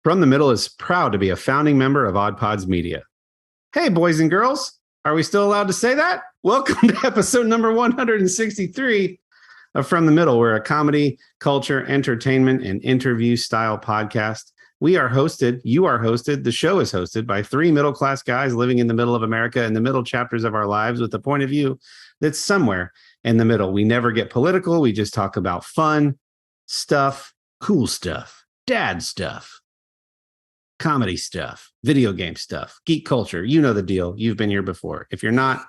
From the Middle is proud to be a founding member of Odd Pods Media. Hey, boys and girls, are we still allowed to say that? Welcome to episode number 163 of From the Middle. We're a comedy, culture, entertainment, and interview style podcast. You are hosted, the show is hosted by three middle-class guys living in the middle of America in the middle chapters of our lives with a point of view that's somewhere in the middle. We never get political. We just talk about fun stuff, cool stuff, dad stuff, comedy stuff, video game stuff, geek culture. You know the deal. You've been here before. If you're not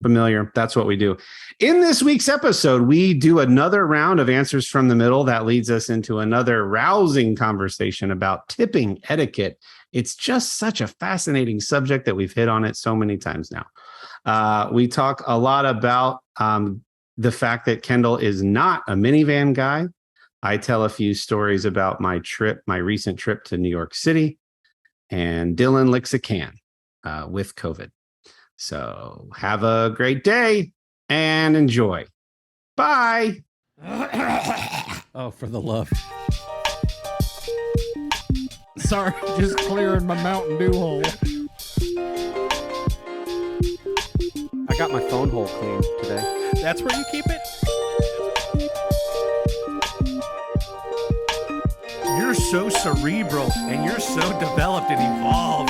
familiar, that's what we do. In this week's episode, we do another round of answers from the middle that leads us into another rousing conversation about tipping etiquette. It's just such a fascinating subject that we've hit on it so many times now. We talk a lot about the fact that Kendall is not a minivan guy. I tell a few stories about my recent trip to New York City, and Dillon licks a can with COVID. So have a great day and enjoy. Bye. Oh, for the love. Sorry, just clearing my Mountain Dew hole. I got my phone hole cleaned today. That's where you keep it? You're so cerebral and you're so developed and evolved.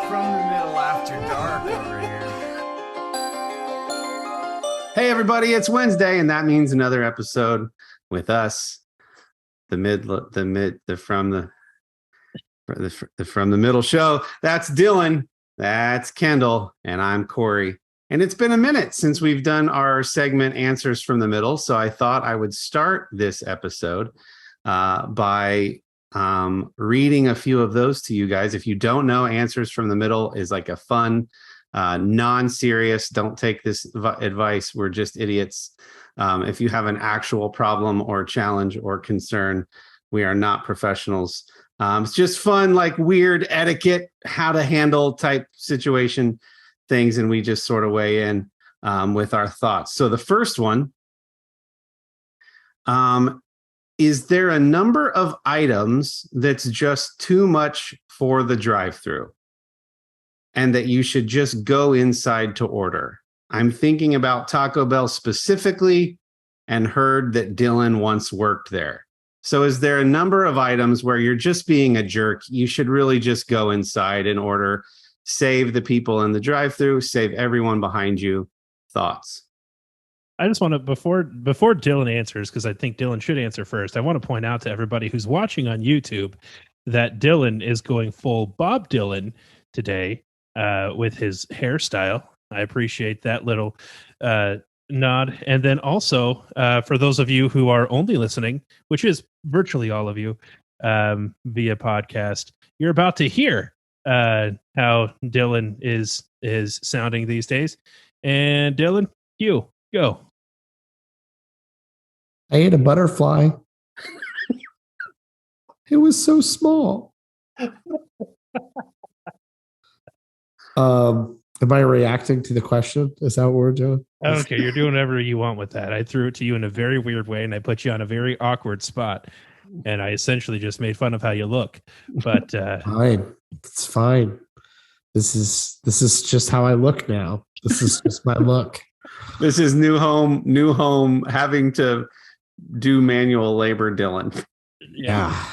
From the Middle after dark over here. Hey everybody, it's Wednesday, and that means another episode with us. From the Middle show. That's Dillon. That's Kendall, and I'm Kory. And it's been a minute since we've done our segment Answers from the Middle, so I thought I would start this episode by reading a few of those to you guys. If you don't know, Answers from the Middle is like a fun, non-serious, don't take this advice, we're just idiots. If you have an actual problem or challenge or concern, we are not professionals. It's just fun, like weird etiquette, how to handle type situation things. And we just sort of weigh in with our thoughts. So the first one, is there a number of items that's just too much for the drive-thru and that you should just go inside to order? I'm thinking about Taco Bell specifically and heard that Dillon once worked there. So is there a number of items where you're just being a jerk? You should really just go inside and order, save the people in the drive-thru, save everyone behind you. Thoughts? I just want to, before Dillon answers, because I think Dillon should answer first, I want to point out to everybody who's watching on YouTube that Dillon is going full Bob Dylan today with his hairstyle. I appreciate that little nod. And then also, for those of you who are only listening, which is virtually all of you via podcast, you're about to hear how Dillon is sounding these days. And Dillon, you go. I ate a butterfly. It was so small. Am I reacting to the question? Is that what we're doing? Okay, you're doing whatever you want with that. I threw it to you in a very weird way, and I put you on a very awkward spot. And I essentially just made fun of how you look. But fine, it's fine. This is just how I look now. This is just my look. This is new home, having to do manual labor, Dillon. Yeah.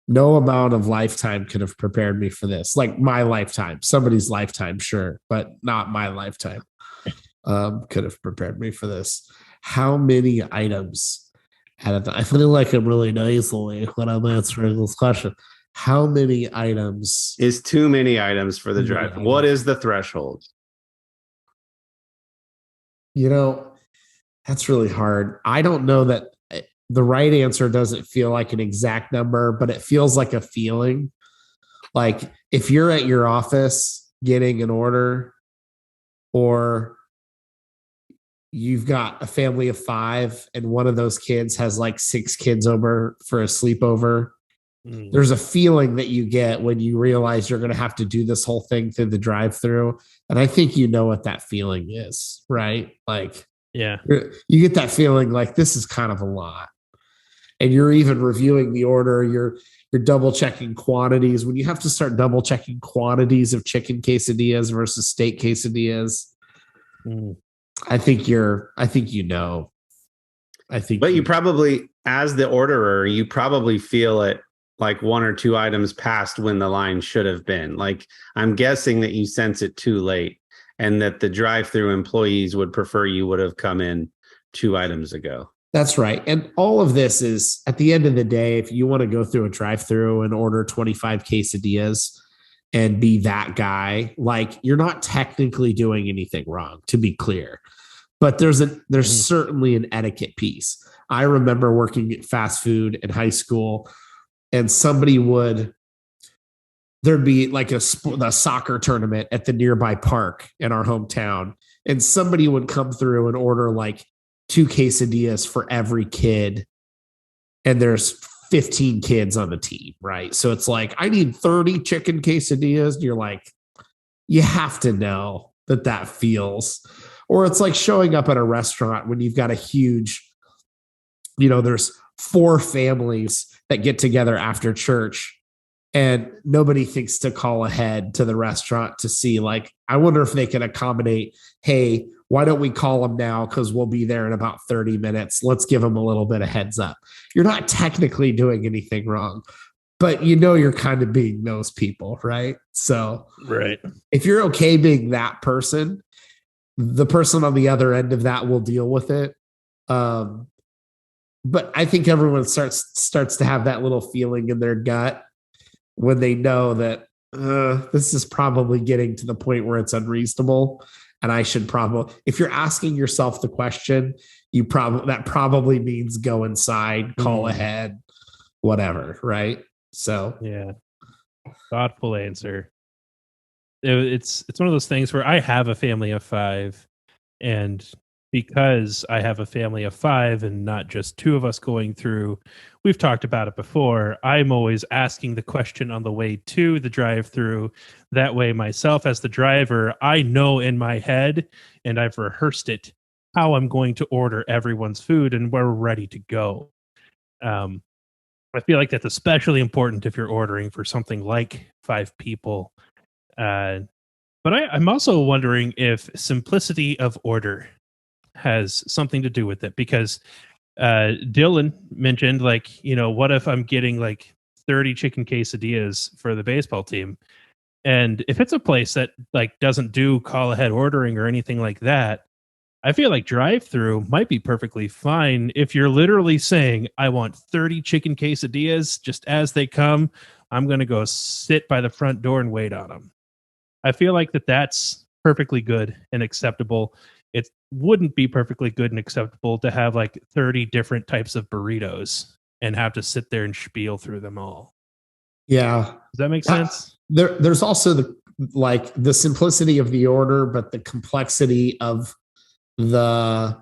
No amount of lifetime could have prepared me for this. Like my lifetime, somebody's lifetime, sure, but not my lifetime could have prepared me for this. How many items at a time? I feel like I'm really nasally when I'm answering this question. How many items is too many items for the drive? What is the threshold? That's really hard. I don't know that the right answer doesn't feel like an exact number, but it feels like a feeling. Like if you're at your office getting an order, or you've got a family of 5 and one of those kids has like 6 kids over for a sleepover, There's a feeling that you get when you realize you're going to have to do this whole thing through the drive-thru. And I think you know what that feeling is, right? Like, Yeah. you get that feeling like this is kind of a lot. And you're even reviewing the order. You're double checking quantities. When you have to start double checking quantities of chicken quesadillas versus steak quesadillas, I think you know. But you probably, as the orderer, you probably feel it like one or two items past when the line should have been. Like, I'm guessing that you sense it too late, and that the drive-thru employees would prefer you would have come in 2 items ago. That's right. And all of this is, at the end of the day, if you want to go through a drive-thru and order 25 quesadillas and be that guy, like, you're not technically doing anything wrong, to be clear. But there's certainly an etiquette piece. I remember working at fast food in high school, and there'd be like a soccer tournament at the nearby park in our hometown, and somebody would come through and order like 2 quesadillas for every kid, and there's 15 kids on the team, right? So it's like, I need 30 chicken quesadillas, and you're like, you have to know that feels. Or it's like showing up at a restaurant when you've got a huge, there's 4 families that get together after church, and nobody thinks to call ahead to the restaurant to see, like, I wonder if they can accommodate, hey, why don't we call them now? Because we'll be there in about 30 minutes. Let's give them a little bit of heads up. You're not technically doing anything wrong, but you're kind of being those people, right? So right. If you're okay being that person, the person on the other end of that will deal with it. But I think everyone starts to have that little feeling in their gut when they know that this is probably getting to the point where it's unreasonable. And I should probably, if you're asking yourself the question, that probably means go inside, call ahead, whatever. Right. So, yeah. Thoughtful answer. It's one of those things where I have a family of 5, and because I have a family of 5 and not just 2 of us going through, we've talked about it before. I'm always asking the question on the way to the drive-thru. That way, myself as the driver, I know in my head, and I've rehearsed it, how I'm going to order everyone's food, and we're ready to go. I feel like that's especially important if you're ordering for something like 5 people. But I'm also wondering if simplicity of order has something to do with it, because Dillon mentioned, like, what if I'm getting like 30 chicken quesadillas for the baseball team? And if it's a place that like doesn't do call ahead ordering or anything like that, I feel like drive-thru might be perfectly fine if you're literally saying, I want 30 chicken quesadillas just as they come. I'm going to go sit by the front door and wait on them. I feel like that's perfectly good and acceptable. It wouldn't be perfectly good and acceptable to have like 30 different types of burritos and have to sit there and spiel through them all. Yeah. Does that make sense? There's also the simplicity of the order, but the complexity of the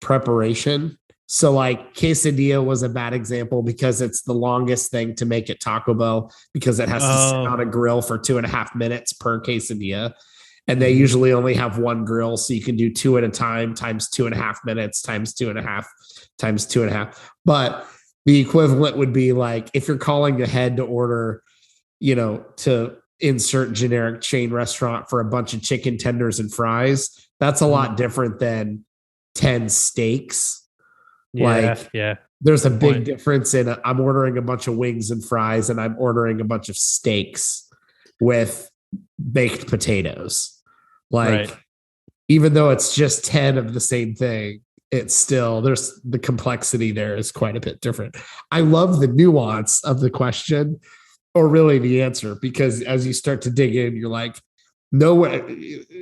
preparation. So like quesadilla was a bad example because it's the longest thing to make at Taco Bell, because it has to sit on a grill for 2.5 minutes per quesadilla. And they usually only have one grill. So you can do 2 at a time times 2.5 minutes times 2.5 times 2.5. But the equivalent would be like, if you're calling ahead to order, to insert generic chain restaurant for a bunch of chicken tenders and fries, that's a lot different than 10 steaks. There's a big difference in I'm ordering a bunch of wings and fries, and I'm ordering a bunch of steaks with baked potatoes. Even though it's just 10 of the same thing, it's still, there's the complexity there is quite a bit different. I love the nuance of the question, or really the answer, because as you start to dig in, you're like,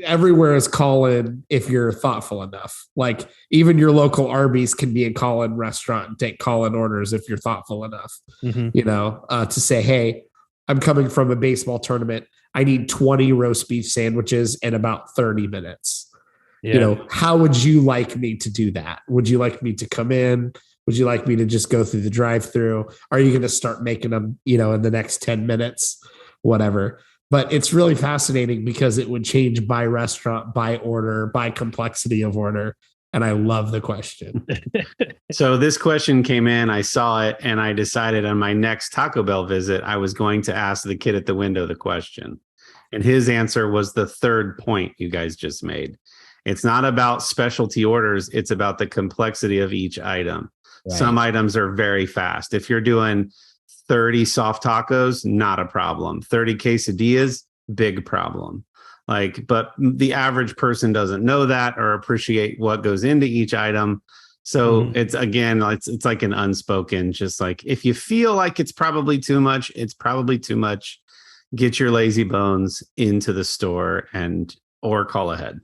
everywhere is call-in if you're thoughtful enough. Like, even your local Arby's can be a call-in restaurant and take call-in orders if you're thoughtful enough, to say, hey, I'm coming from a baseball tournament. I need 20 roast beef sandwiches in about 30 minutes. How would you like me to do that? Would you like me to come in, Would you like me to just go through the drive-thru? Are you going to start making them, in the next 10 minutes? Whatever. But it's really fascinating because it would change by restaurant, by order, by complexity of order. And I love the question. So this question came in, I saw it, and I decided on my next Taco Bell visit, I was going to ask the kid at the window the question. And his answer was the third point you guys just made. It's not about specialty orders. It's about the complexity of each item. Right. Some items are very fast. If you're doing 30 soft tacos, not a problem. 30 quesadillas, big problem. But the average person doesn't know that or appreciate what goes into each item. So it's like an unspoken, just like, if you feel like it's probably too much, it's probably too much. Get your lazy bones into the store or call ahead.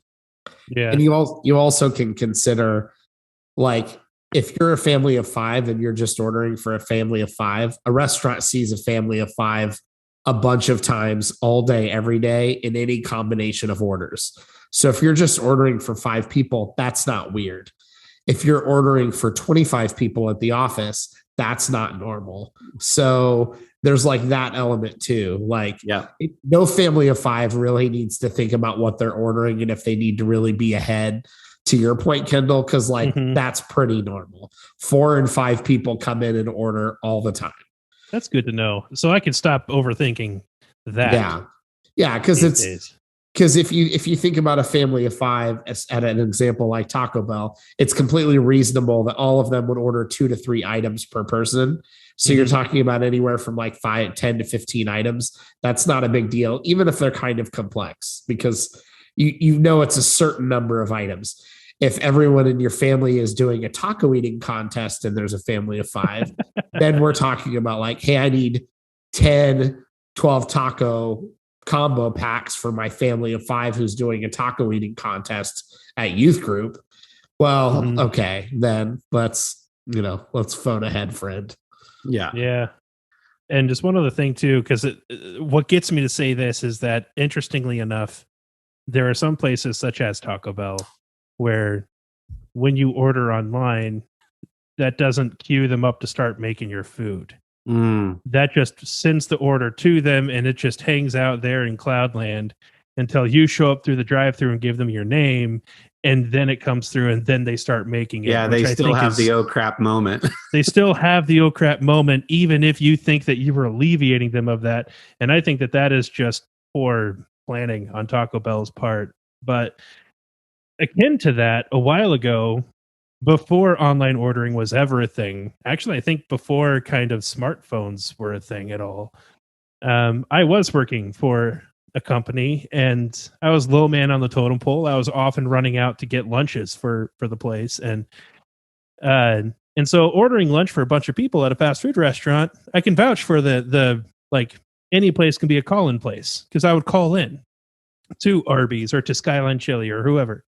Yeah. And you also can consider, if you're a family of 5 and you're just ordering for a family of 5, a restaurant sees a family of 5 a bunch of times all day, every day in any combination of orders. So if you're just ordering for 5 people, that's not weird. If you're ordering for 25 people at the office, that's not normal. So there's that element too. No family of 5 really needs to think about what they're ordering and if they need to really be ahead. To your point, Kendall, because that's pretty normal. 4 and 5 people come in and order all the time. That's good to know. So I can stop overthinking that. Yeah, because if you think about a family of 5 at an example like Taco Bell, it's completely reasonable that all of them would order 2 to 3 items per person. So you're talking about anywhere from 10 to 15 items. That's not a big deal, even if they're kind of complex, because it's a certain number of items. If everyone in your family is doing a taco eating contest and there's a family of 5, then we're talking about hey, I need 10, 12 taco combo packs for my family of 5 who's doing a taco eating contest at youth group. Well, okay, then let's phone ahead, friend. Yeah. Yeah. And just one other thing too, because what gets me to say this is that, interestingly enough, there are some places such as Taco Bell where when you order online, that doesn't queue them up to start making your food. That just sends the order to them, and it just hangs out there in Cloudland until you show up through the drive-thru and give them your name, and then it comes through, and then they start making it. Yeah, they still have the oh crap moment. They still have the oh crap moment, even if you think that you were alleviating them of that. And I think that is just poor planning on Taco Bell's part. But akin to that, a while ago, before online ordering was ever a thing, actually, I think before kind of smartphones were a thing at all, I was working for a company and I was low man on the totem pole. I was often running out to get lunches for the place. And so ordering lunch for a bunch of people at a fast food restaurant, I can vouch for the any place can be a call-in place, because I would call in to Arby's or to Skyline Chili or whoever.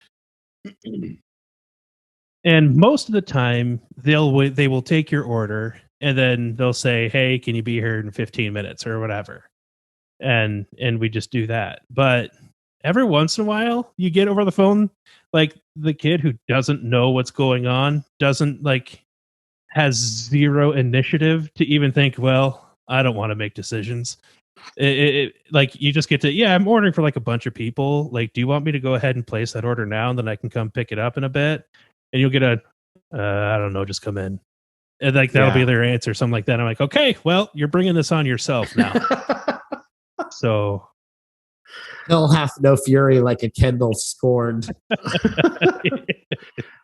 And most of the time they will take your order and then they'll say, hey, can you be here in 15 minutes or whatever? And we just do that. But every once in a while you get over the phone, the kid who doesn't know what's going on, has zero initiative to even think, well, I don't want to make decisions. You just get to, I'm ordering for a bunch of people. Do you want me to go ahead and place that order now and then I can come pick it up in a bit? And you'll get I don't know, just come in. And that'll be their answer, something like that. I'm like, okay, well, you're bringing this on yourself now. So he'll have no fury like a Kendall scorned.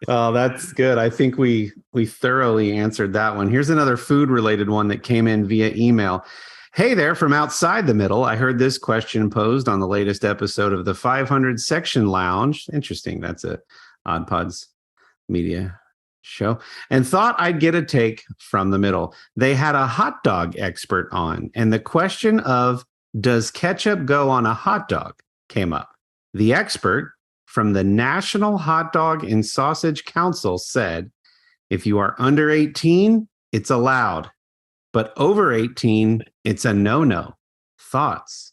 Oh, that's good. I think we thoroughly answered that one. Here's another food related one that came in via email. Hey there, from outside the middle. I heard this question posed on the latest episode of the 500 Section Lounge. Interesting. That's a Odd Pods Media show, and thought I'd get a take from the middle. They had a hot dog expert on, and the question of does ketchup go on a hot dog came up. The expert from the National Hot Dog and Sausage Council said, if you are under 18, it's allowed, but over 18, it's a no-no. Thoughts?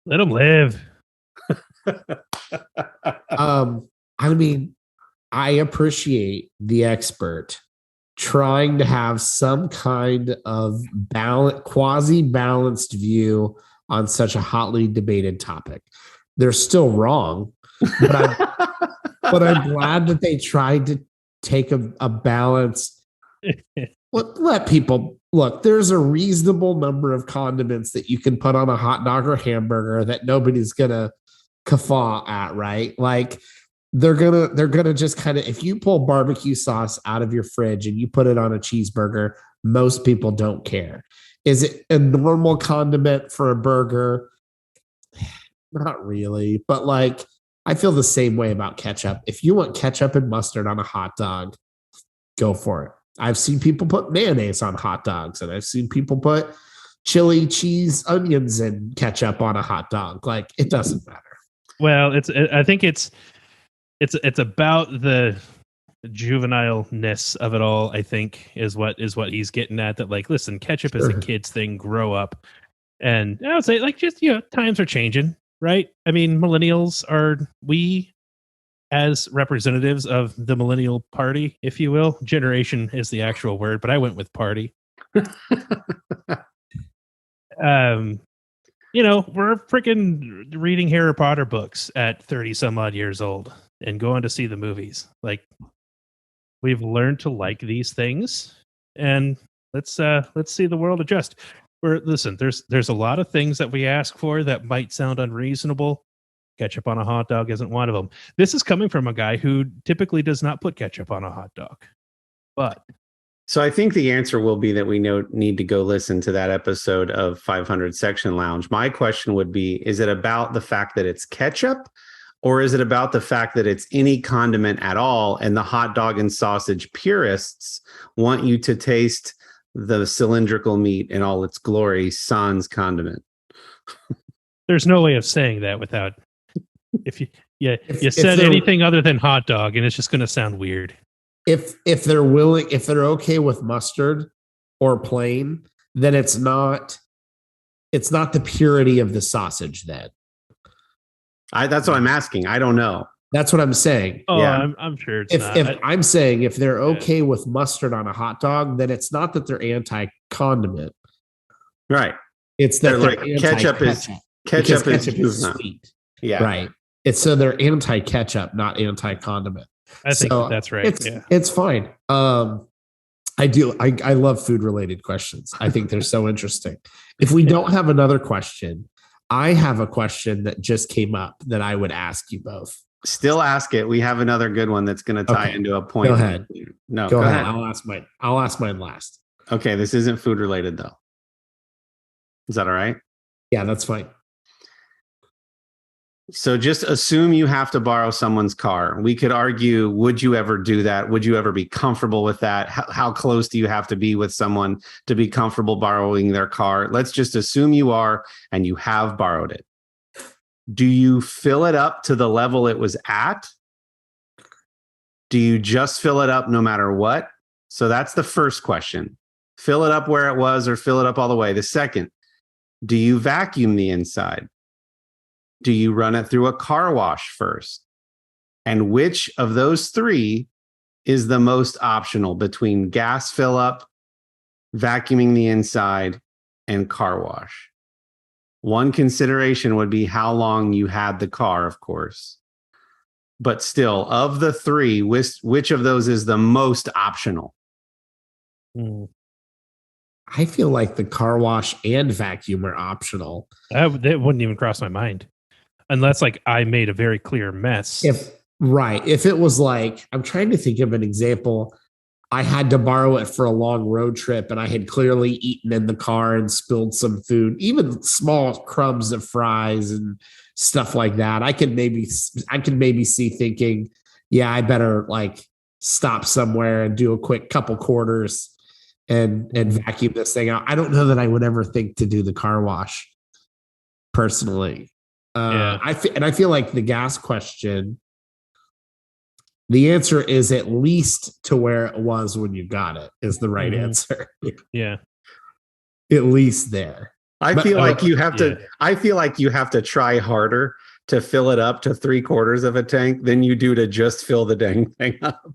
Let them live. I mean, I appreciate the expert trying to have some kind of quasi-balanced view on such a hotly debated topic. They're still wrong, but I'm glad that they tried to take a balance. Let people look. There's a reasonable number of condiments that you can put on a hot dog or hamburger that nobody's gonna guffaw at, right? Like they're gonna just kind of, if you pull barbecue sauce out of your fridge and you put it on a cheeseburger, most people don't care. Is it a normal condiment for a burger? Not really, but like I feel the same way about ketchup. If you want ketchup and mustard on a hot dog, go for it. I've seen people put mayonnaise on hot dogs, and I've seen people put chili, cheese, onions, and ketchup on a hot dog. Like it doesn't matter. Well, I think it's about the juvenileness of it all. I think is what he's getting at. That like, listen, ketchup is a kid's thing. Grow up, and I would say like just times are changing, right? I mean, millennials we. As representatives of the millennial party, if you will, generation is the actual word, but I went with party. We're freaking reading Harry Potter books at 30 some odd years old and going to see the movies. Like we've learned to like these things, and let's see the world adjust. Listen, there's a lot of things that we ask for that might sound unreasonable. Ketchup on a hot dog isn't one of them. This is coming from a guy who typically does not put ketchup on a hot dog. But so I think the answer will be that we need to go listen to that episode of 500 Section Lounge. My question would be, is it about the fact that it's ketchup, or is it about the fact that it's any condiment at all, and the hot dog and sausage purists want you to taste the cylindrical meat in all its glory, sans condiment? There's no way of saying that without... If you said anything other than hot dog, and it's just going to sound weird. If they're okay with mustard or plain, then it's not the purity of the sausage. Then that's what I'm asking. I don't know. That's what I'm saying. Oh, yeah. I'm sure it's not. If I'm saying if they're okay with mustard on a hot dog, then it's not that they're anti-condiment. Right. It's that they're like ketchup is sweet. Yeah. Right. So they're anti-ketchup, not anti-condiment. I think that's right. It's fine. I love food-related questions. I think they're so interesting. If we don't have another question, I have a question that just came up that I would ask you both. Still ask it. We have another good one that's going to tie into a point. Go ahead. No, go ahead. I'll ask mine last. Okay, this isn't food related though. Is that all right? Yeah, that's fine. So just assume you have to borrow someone's car. We could argue, would you ever do that? Would you ever be comfortable with that? How close do you have to be with someone to be comfortable borrowing their car? Let's just assume you are, and you have borrowed it. Do you fill it up to the level it was at? Do you just fill it up no matter what? So that's the first question. Fill it up where it was or fill it up all the way. The second, do you vacuum the inside? Do you run it through a car wash first? And which of those three is the most optional between gas fill up, vacuuming the inside, and car wash? One consideration would be how long you had the car, of course. But still, of the three, which of those is the most optional? I feel like the car wash and vacuum are optional. That wouldn't even cross my mind. Unless like I made a very clear mess. If it was like, I'm trying to think of an example. I had to borrow it for a long road trip and I had clearly eaten in the car and spilled some food, even small crumbs of fries and stuff like that. I can maybe see thinking, yeah, I better like stop somewhere and do a quick couple quarters and vacuum this thing out. I don't know that I would ever think to do the car wash personally. I feel like the gas question, the answer is at least to where it was when you got it is the right answer. Yeah. At least there. I feel like you have to try harder to fill it up to 3/4 of a tank than you do to just fill the dang thing up.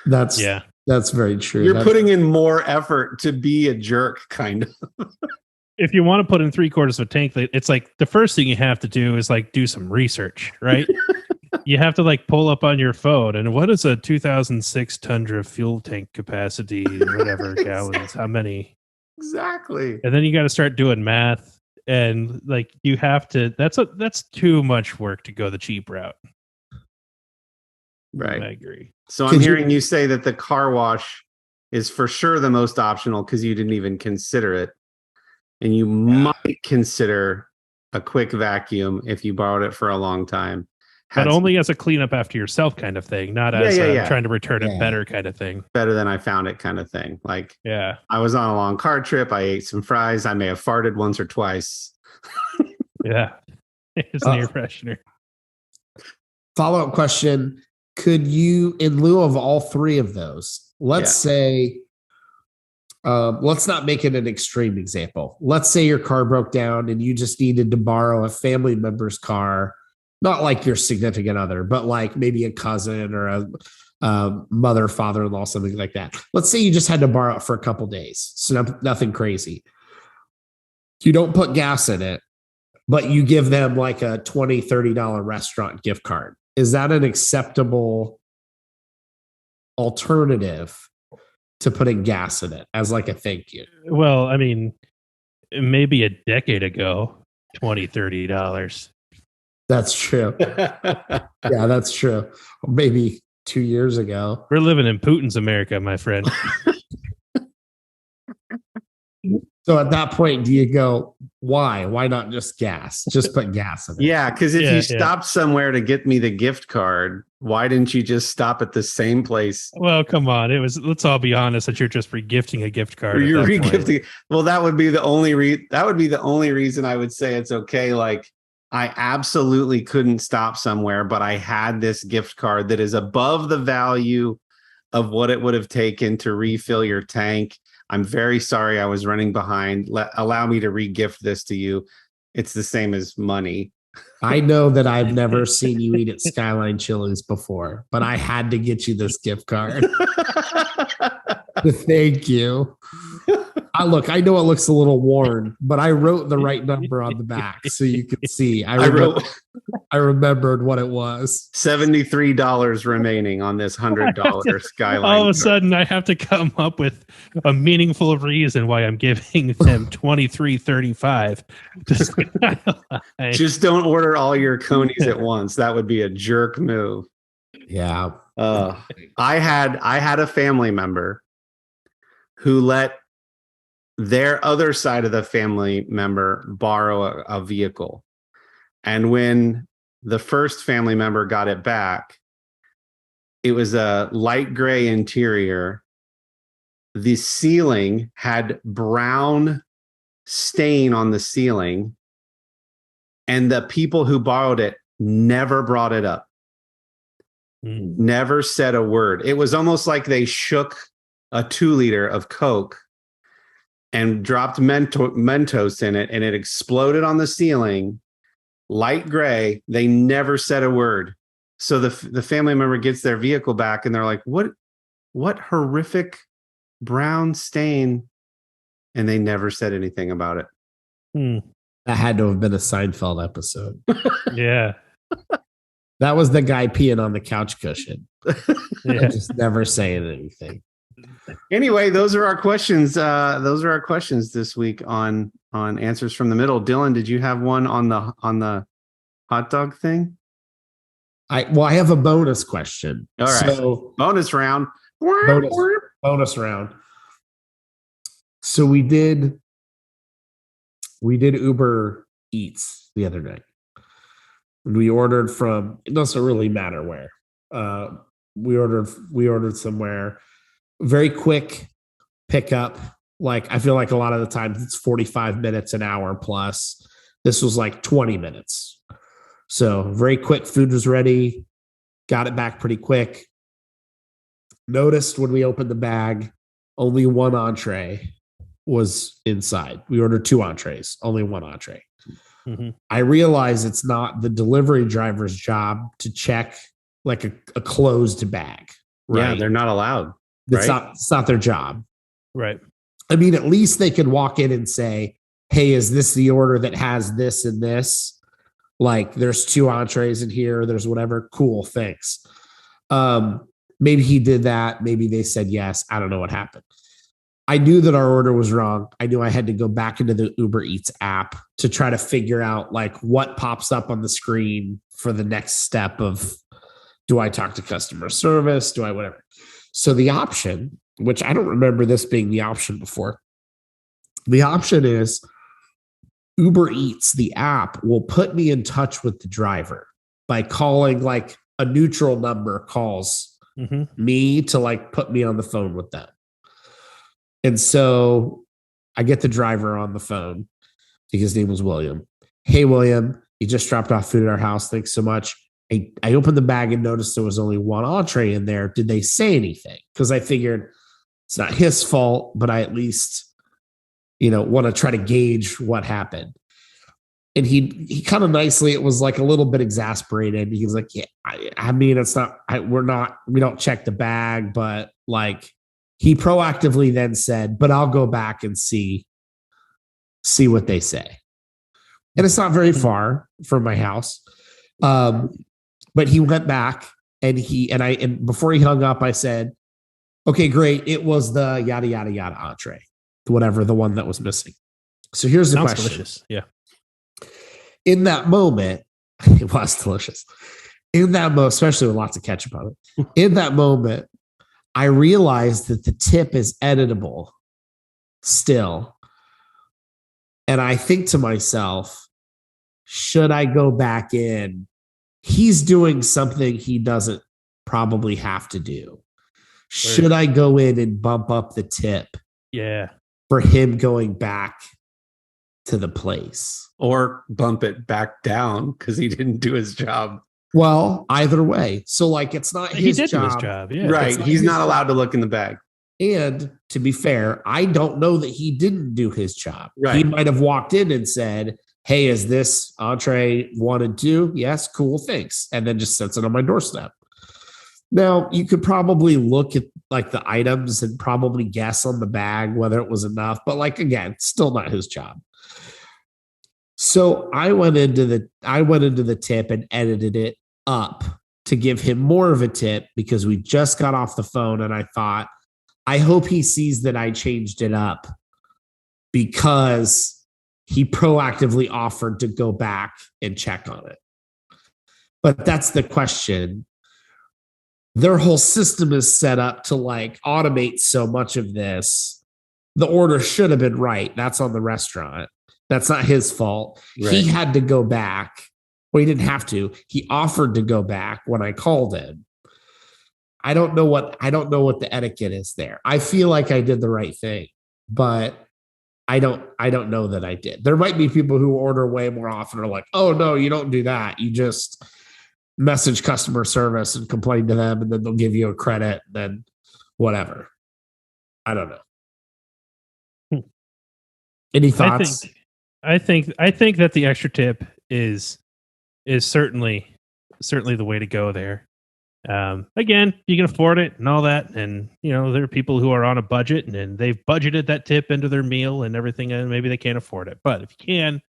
That's very true. You're putting in more effort to be a jerk, kind of. If you want to put in 3/4 of a tank, it's like the first thing you have to do is like do some research, right? You have to like pull up on your phone and what is a 2006 Tundra fuel tank capacity, whatever gallons, how many? Exactly. And then you got to start doing math, and like you have to. That's too much work to go the cheap route. Right. I agree. So I'm hearing you say that the car wash is for sure the most optional because you didn't even consider it. And you might consider a quick vacuum if you borrowed it for a long time. But only as a cleanup after yourself kind of thing, not as trying to return it better kind of thing. Better than I found it kind of thing. Like, yeah, I was on a long car trip. I ate some fries. I may have farted once or twice. Yeah. It's an air freshener. Follow-up question. Could you, in lieu of all three of those, let's say, let's not make it an extreme example. Let's say your car broke down and you just needed to borrow a family member's car, not like your significant other, but like maybe a cousin or a mother, father-in-law, something like that. Let's say you just had to borrow it for a couple days. So nothing crazy. You don't put gas in it, but you give them like a $20, $30 restaurant gift card. Is that an acceptable alternative to putting gas in it as like a thank you? Well, I mean, maybe a decade ago, $20, $30. That's true. Yeah, that's true. Maybe 2 years ago. We're living in Putin's America, my friend. So at that point, do you go, why? Why not just gas? Just put gas in it. Yeah, because if you stopped somewhere to get me the gift card, why didn't you just stop at the same place? Well, come on. Let's all be honest that you're just regifting a gift card. You're regifting. Well, that would be the only reason I would say it's okay. Like, I absolutely couldn't stop somewhere, but I had this gift card that is above the value of what it would have taken to refill your tank. I'm very sorry I was running behind. Allow me to re-gift this to you. It's the same as money. I know that I've never seen you eat at Skyline Chili's before, but I had to get you this gift card. Thank you. I know it looks a little worn, but I wrote the right number on the back so you could see. I remembered what it was. $73 remaining on this $100 Skyline. All of a sudden, I have to come up with a meaningful reason why I'm giving them $23.35. Just don't order all your conies at once. That would be a jerk move. Yeah. I had a family member who let their other side of the family member borrow a vehicle. And when the first family member got it back, it was a light gray interior. The ceiling had brown stain on the ceiling, and the people who borrowed it never brought it up. Never said a word. It was almost like they shook a 2-liter of Coke and dropped Mentos in it, and it exploded on the ceiling. Light gray. They never said a word. So the family member gets their vehicle back, and they're like, "What horrific brown stain?" And they never said anything about it. That had to have been a Seinfeld episode. Yeah. That was the guy peeing on the couch cushion. Just never saying anything. Anyway, those are our questions. Those are our questions this week on Answers from the Middle. Dillon, did you have one on the hot dog thing? I have a bonus question. All right. So bonus round. Bonus round. So we did Uber Eats the other night. We ordered from, it doesn't really matter where. We ordered somewhere. Very quick pickup. Like, I feel like a lot of the times it's 45 minutes, an hour plus. This was like 20 minutes. So very quick, food was ready. Got it back pretty quick. Noticed when we opened the bag, only one entree was inside. We ordered 2 entrees, only one entree. Mhm. I realize it's not the delivery driver's job to check like a closed bag. Right. Yeah, they're not allowed. Right? It's not their job. Right. I mean, at least they could walk in and say, hey, is this the order that has this and this? Like there's 2 entrees in here. There's whatever. Cool. Thanks. Maybe he did that. Maybe they said yes. I don't know what happened. I knew that our order was wrong. I knew I had to go back into the Uber Eats app to try to figure out like what pops up on the screen for the next step of, do I talk to customer service? Do I whatever? So the option, which I don't remember this being the option before, the option is Uber Eats, the app, will put me in touch with the driver by calling, like a neutral number calls me to like put me on the phone with them. And so I get the driver on the phone. I think his name was William. Hey, William, you just dropped off food at our house. Thanks so much. I opened the bag and noticed there was only 1 entree in there. Did they say anything? Because I figured it's not his fault, but I at least, want to try to gauge what happened. And he kind of nicely, it was like a little bit exasperated. He was like, yeah, I mean, it's not, we don't check the bag, but like he proactively then said, but I'll go back and see what they say. And it's not very far from my house. But he went back and before he hung up, I said, okay, great. It was the yada, yada, yada entree, whatever, the one that was missing. So here's the question. Delicious. Yeah. In that moment, it was delicious. In that moment, especially with lots of ketchup on it, in that moment, I realized that the tip is editable still. And I think to myself, should I go back in? He's doing something he doesn't probably have to do. Should I go in and bump up the tip? Yeah. For him going back to the place? Or bump it back down because he didn't do his job. Well, either way. So like it's not his job. He did do his job. Yeah. Right. He's not allowed to look in the bag. And to be fair, I don't know that he didn't do his job. Right. He might have walked in and said, hey, is this entree 1 and 2? Yes, cool, thanks. And then just sets it on my doorstep. Now, you could probably look at like the items and probably guess on the bag whether it was enough. But like, again, still not his job. So I went into the tip and edited it up to give him more of a tip because we just got off the phone and I thought, I hope he sees that I changed it up because he proactively offered to go back and check on it. But that's the question. Their whole system is set up to like automate so much of this. The order should have been right. That's on the restaurant. That's not his fault. Right. He had to go back. Well, he didn't have to. He offered to go back when I called him. I don't know what the etiquette is there. I feel like I did the right thing, but I don't know that I did. There might be people who order way more often are like, oh no, you don't do that. You just message customer service and complain to them and then they'll give you a credit and then whatever. I don't know. Any thoughts? I think that the extra tip is certainly the way to go there. Again, you can afford it and all that. And, there are people who are on a budget and they've budgeted that tip into their meal and everything, and maybe they can't afford it. But if you can,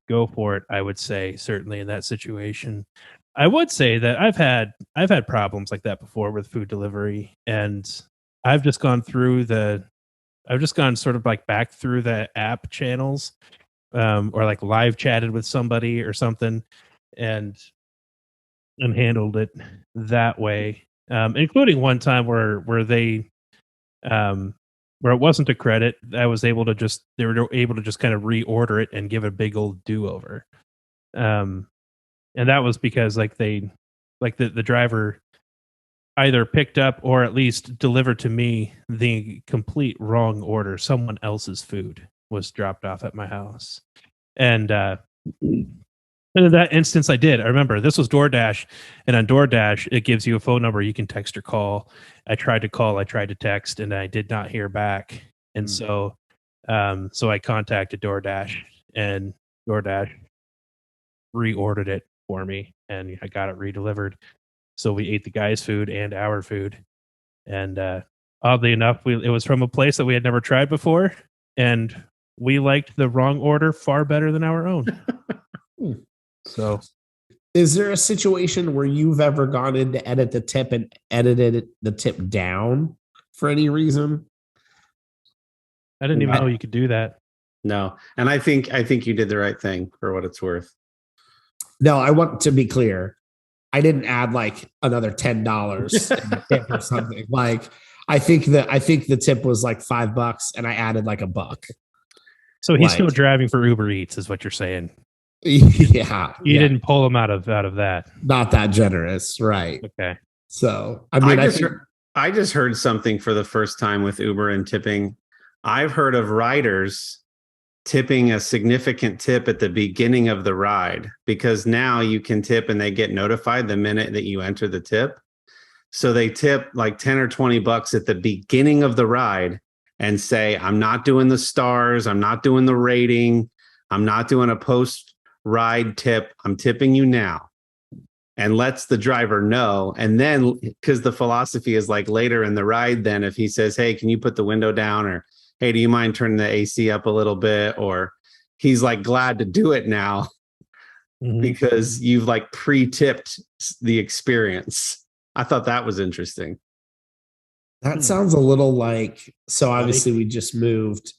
go for it, I would say, certainly in that situation. I would say that I've had problems like that before with food delivery, and I've just gone sort of like back through the app channels, or like live chatted with somebody or something and handled it that way. Including one time where they, where it wasn't a credit, they were able to just kind of reorder it and give a big old do-over. And that was because like the driver either picked up or at least delivered to me the complete wrong order. Someone else's food was dropped off at my house. And in that instance, I did. I remember this was DoorDash, and on DoorDash, it gives you a phone number you can text or call. I tried to call, I tried to text, and I did not hear back. And so I contacted DoorDash, and DoorDash reordered it for me, and I got it redelivered. So we ate the guy's food and our food. And oddly enough, it was from a place that we had never tried before, and we liked the wrong order far better than our own. So, is there a situation where you've ever gone in to edit the tip and edited the tip down for any reason? I didn't even know you could do that. No, and I think you did the right thing for what it's worth. No, I want to be clear. I didn't add like another $10 tip or something. Like I think the tip was like $5 and I added like $1. So he's still driving for Uber Eats, is what you're saying. Yeah. You didn't pull him out of that. Not that generous, right? Okay. So I mean, I just heard something for the first time with Uber and tipping. I've heard of riders tipping a significant tip at the beginning of the ride, because now you can tip and they get notified the minute that you enter the tip. So they tip like 10 or $20 at the beginning of the ride and say, I'm not doing the stars. I'm not doing the rating. I'm not doing a post ride tip. I'm tipping you now, and lets the driver know. And then, because the philosophy is like later in the ride, then if he says, hey, can you put the window down, or hey, do you mind turning the AC up a little bit? Or he's like glad to do it now because you've like pre-tipped the experience. I thought that was interesting. That sounds a little like, so obviously we just moved.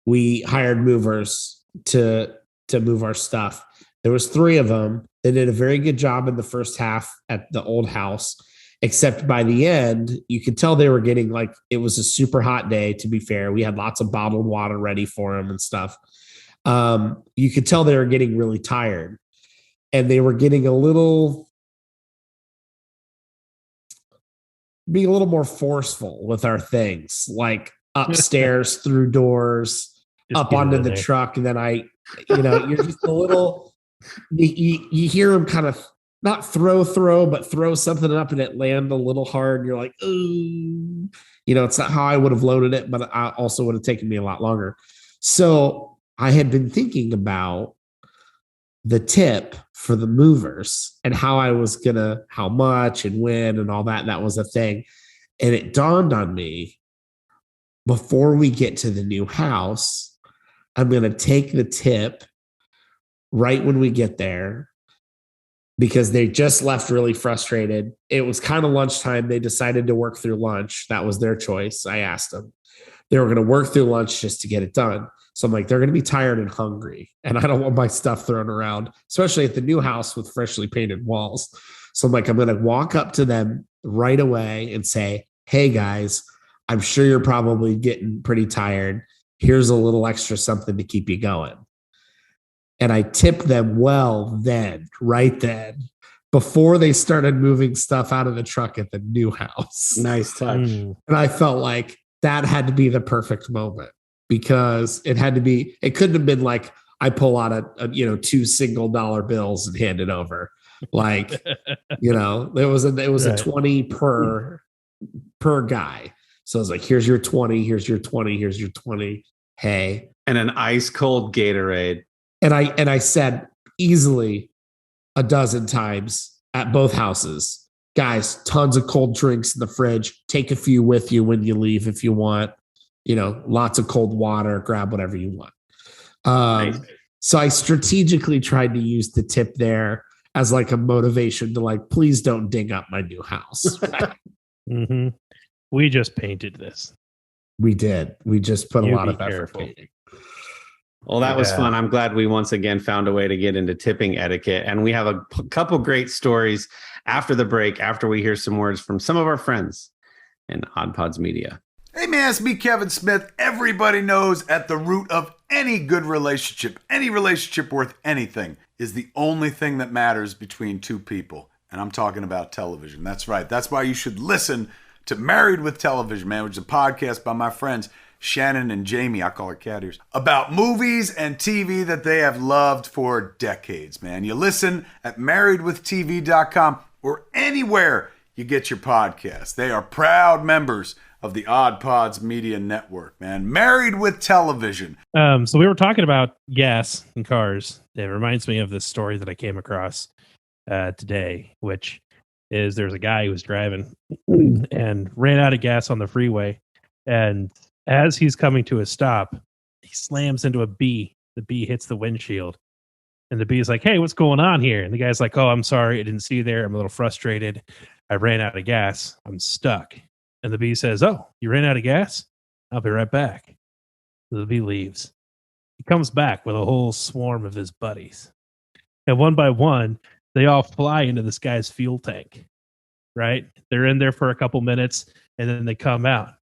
We hired movers to move our stuff. There was 3 of them. They did a very good job in the first half at the old house. Except by the end, you could tell they were getting like, it was a super hot day, to be fair. We had lots of bottled water ready for them and stuff. You could tell they were getting really tired, and they were getting being a little more forceful with our things, like upstairs through doors, just up onto the truck. And then you're just a little, you hear them kind of, not but throw something up and it land a little hard. And you're like, ooh, it's not how I would have loaded it, but I also would have taken me a lot longer. So I had been thinking about the tip for the movers and how much and when and all that. That was a thing. And it dawned on me, before we get to the new house, I'm going to take the tip right when we get there, because they just left really frustrated. It was kind of lunchtime. They decided to work through lunch. That was their choice. I asked them. They were going to work through lunch just to get it done. So I'm like, they're going to be tired and hungry, and I don't want my stuff thrown around, especially at the new house with freshly painted walls. So I'm like, I'm going to walk up to them right away and say, hey guys, I'm sure you're probably getting pretty tired. Here's a little extra something to keep you going. And I tipped them right then, before they started moving stuff out of the truck at the new house. Nice touch. And I felt like that had to be the perfect moment, because it couldn't have been like I pull out a 2 single dollar bills and hand it over. Like, it was a 20 per guy. So I was like, here's your 20, here's your 20, here's your 20. Hey. And an ice cold Gatorade. And I said easily a dozen times at both houses, guys, tons of cold drinks in the fridge. Take a few with you when you leave if you want. Lots of cold water. Grab whatever you want. Nice. So I strategically tried to use the tip there as like a motivation to like, please don't ding up my new house. We just painted this. We did. We just put a lot of effort painting. Well, that was fun. I'm glad we once again found a way to get into tipping etiquette. And we have a couple great stories after the break, after we hear some words from some of our friends in Odd Pods Media. Hey man, it's me, Kevin Smith. Everybody knows at the root of any good relationship, any relationship worth anything, is the only thing that matters between two people. And I'm talking about television. That's right. That's why you should listen to Married with Television, man, which is a podcast by my friends Shannon and Jamie, I call her cat ears, about movies and TV that they have loved for decades, man. You listen at marriedwithtv.com or anywhere you get your podcast. They are proud members of the Odd Pods Media Network, man. Married with Television. So we were talking about gas in cars. It reminds me of this story that I came across today, which is there's a guy who was driving and ran out of gas on the freeway. And as he's coming to a stop, he slams into a bee. The bee hits the windshield. And the bee's like, hey, what's going on here? And the guy's like, oh, I'm sorry. I didn't see you there. I'm a little frustrated. I ran out of gas. I'm stuck. And the bee says, oh, you ran out of gas? I'll be right back. So the bee leaves. He comes back with a whole swarm of his buddies. And one by one, they all fly into this guy's fuel tank, right? They're in there for a couple minutes, and then they come out.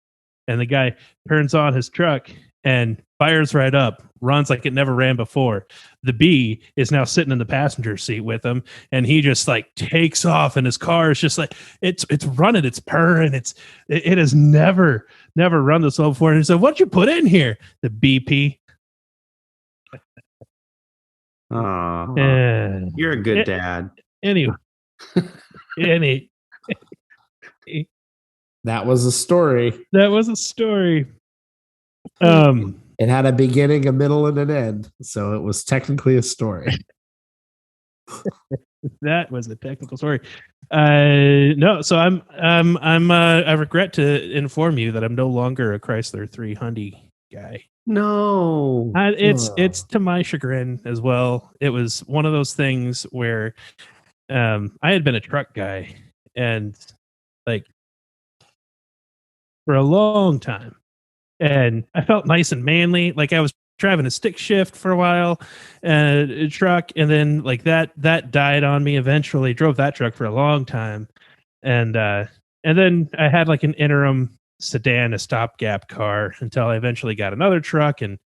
And the guy turns on his truck and fires right up, runs like it never ran before. The bee is now sitting in the passenger seat with him, and he just like takes off, and his car is just like it's running, it's purring, it has never run this well before. And he said, "What'd you put in here?" The BP. Oh, And you're a good dad. anyway, That was a story. that was a story. It had a beginning, a middle, and an end, so it was technically a story. That was a technical story. No, so I regret to inform you that I'm no longer a Chrysler 300 guy. No. It's to my chagrin as well. It was one of those things where I had been a truck guy, and like for a long time, and I felt nice and manly. Like I was driving a stick shift for a while, a truck, and then like that died on me. Eventually, drove that truck for a long time, and then I had like an interim sedan, a stopgap car, until I eventually got another truck and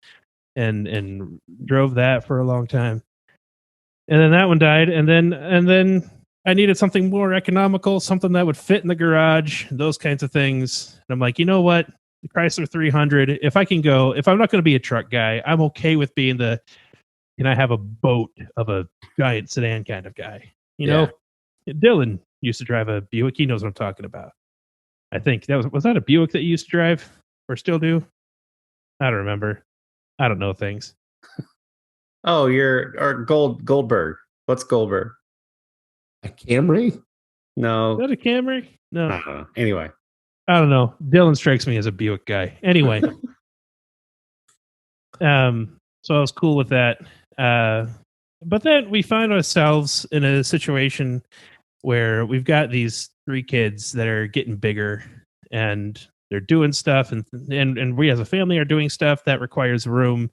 drove that for a long time. And then that one died, and then I needed something more economical, something that would fit in the garage, those kinds of things. And I'm like, you know what? The Chrysler 300, if I'm not going to be a truck guy, I'm okay with being can I have a boat of a giant sedan kind of guy? You know, Dillon used to drive a Buick. He knows what I'm talking about. I think was that a Buick that you used to drive or still do? I don't remember. I don't know things. Oh, you're Goldberg. What's Goldberg? A Camry? No. Is that a Camry? No. I don't know. Anyway. I don't know. Dillon strikes me as a Buick guy. Anyway. So I was cool with that. But then we find ourselves in a situation where we've got these 3 kids that are getting bigger, and they're doing stuff, and we as a family are doing stuff that requires room.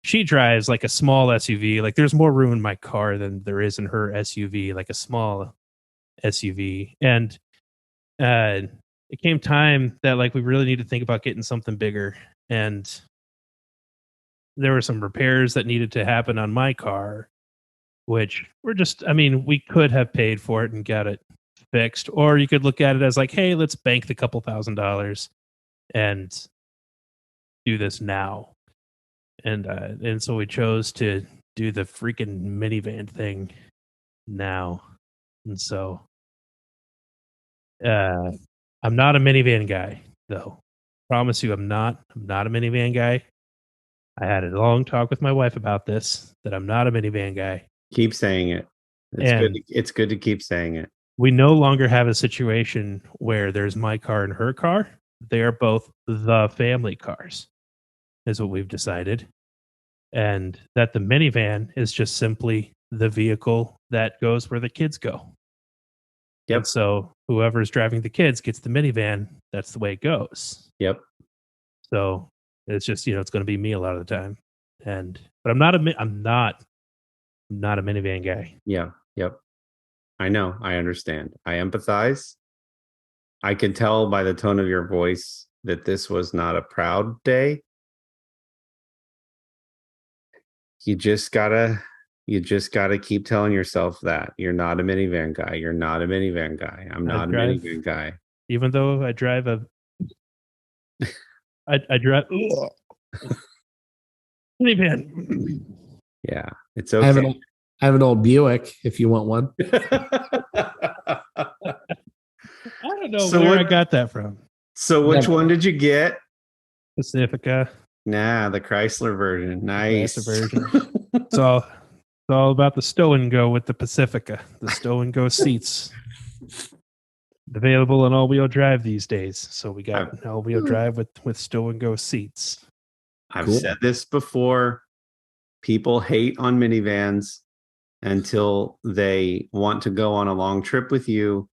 She drives like a small SUV. Like there's more room in my car than there is in her SUV, like a small SUV. And it came time that like we really need to think about getting something bigger. And there were some repairs that needed to happen on my car, which we could have paid for it and got it fixed. Or you could look at it as like, hey, let's bank the couple $1,000s and do this now. And so we chose to do the freaking minivan thing now. And so I'm not a minivan guy, though. Promise you I'm not a minivan guy. I had a long talk with my wife about this, that I'm not a minivan guy. Keep saying it. It's good to keep saying it. We no longer have a situation where there's my car and her car. They are both the family cars, is what we've decided. And that the minivan is just simply the vehicle that goes where the kids go. Yep. And so whoever's driving the kids gets the minivan. That's the way it goes. Yep. So it's just, it's going to be me a lot of the time. But I'm not a minivan guy. Yeah. Yep. I know. I understand. I empathize. I can tell by the tone of your voice that this was not a proud day. You just gotta keep telling yourself that you're not a minivan guy. You're not a minivan guy. I'm not a minivan guy. Even though I drive I drive minivan. Yeah, it's okay. I have an old Buick if you want one. I don't know where I got that from. So which one did you get? Pacifica. Nah, the Chrysler version. Nice. That's the version. It's all about the stow and go with the Pacifica. The stow and go seats. Available on all-wheel drive these days. So we got an all-wheel drive with stow and go seats. I've said this before. People hate on minivans until they want to go on a long trip with you